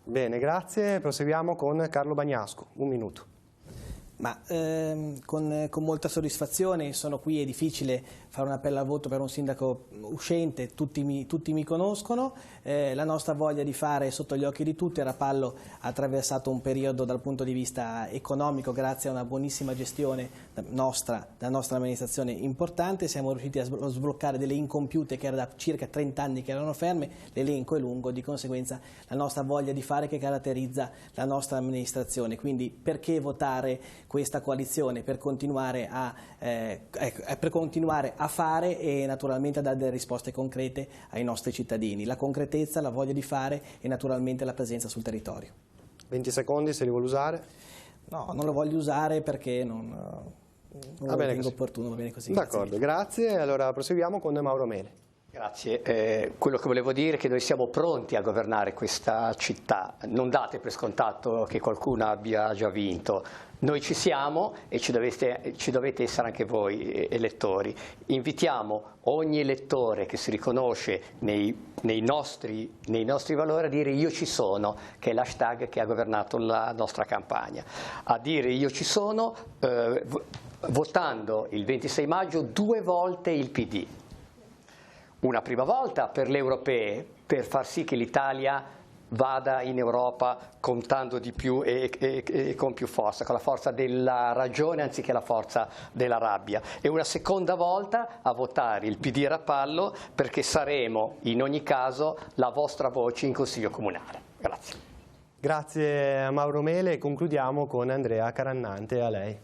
Bene, grazie. Proseguiamo con Carlo Bagnasco. Un minuto. Ma con molta soddisfazione, sono qui, è difficile fare un appello al voto per un sindaco uscente, tutti mi conoscono, la nostra voglia di fare è sotto gli occhi di tutti. Rapallo ha attraversato un periodo dal punto di vista economico grazie a una buonissima gestione della nostra amministrazione importante, siamo riusciti a sbloccare delle incompiute che era da circa 30 anni che erano ferme, l'elenco è lungo, di conseguenza la nostra voglia di fare che caratterizza la nostra amministrazione, quindi perché votare questa coalizione? Per continuare a fare e naturalmente a dare delle risposte concrete ai nostri cittadini. La concretezza, la voglia di fare e naturalmente la presenza sul territorio. 20 secondi se li vuole usare. No, non lo voglio usare perché non lo ritengo opportuno, va bene così. D'accordo, grazie. Allora proseguiamo con Mauro Mele. Grazie. Quello che volevo dire è che noi siamo pronti a governare questa città. Non date per scontato che qualcuno abbia già vinto. Noi ci siamo e ci dovete essere anche voi elettori. Invitiamo ogni elettore che si riconosce nei nostri valori a dire io ci sono, che è l'hashtag che ha governato la nostra campagna. A dire io ci sono votando il 26 maggio 2 volte il PD. Una prima volta per le europee, per far sì che l'Italia vada in Europa contando di più e con più forza, con la forza della ragione anziché la forza della rabbia. E una seconda volta a votare il PD Rapallo, perché saremo in ogni caso la vostra voce in Consiglio Comunale. Grazie. Grazie a Mauro Mele e concludiamo con Andrea Carannante, a lei.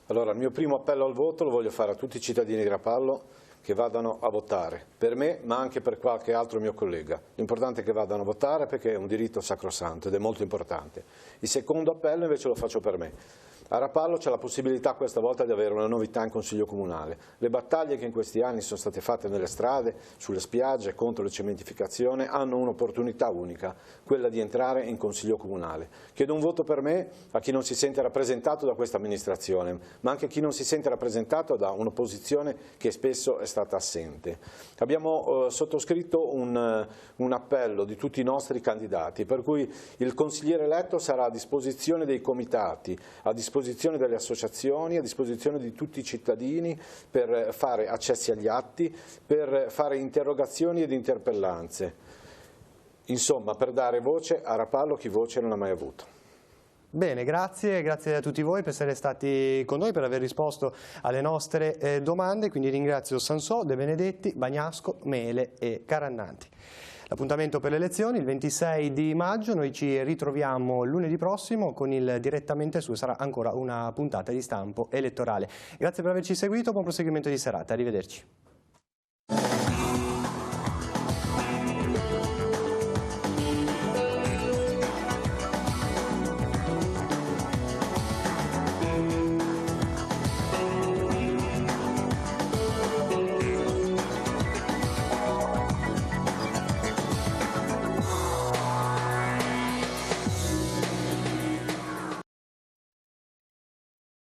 Allora, il mio primo appello al voto lo voglio fare a tutti i cittadini di Rapallo che vadano a votare, per me ma anche per qualche altro mio collega. L'importante è che vadano a votare perché è un diritto sacrosanto ed è molto importante. Il secondo appello invece lo faccio per me. A Rapallo c'è la possibilità questa volta di avere una novità in Consiglio Comunale. Le battaglie che in questi anni sono state fatte nelle strade, sulle spiagge, contro la cementificazione, hanno un'opportunità unica, quella di entrare in Consiglio Comunale. Chiedo un voto per me a chi non si sente rappresentato da questa amministrazione, ma anche a chi non si sente rappresentato da un'opposizione che spesso è stata assente. Abbiamo sottoscritto un appello di tutti i nostri candidati, per cui il consigliere eletto sarà a disposizione dei comitati, a disposizione delle associazioni, a disposizione di tutti i cittadini per fare accessi agli atti, per fare interrogazioni ed interpellanze. Insomma, per dare voce a Rapallo chi voce non ha mai avuto. Bene, grazie a tutti voi per essere stati con noi, per aver risposto alle nostre domande, quindi ringrazio Sansò, De Benedetti, Bagnasco, Mele e Carannanti. L'appuntamento per le elezioni il 26 di maggio, noi ci ritroviamo lunedì prossimo con il Direttamente Su, sarà ancora una puntata di stampo elettorale. Grazie per averci seguito, buon proseguimento di serata, arrivederci.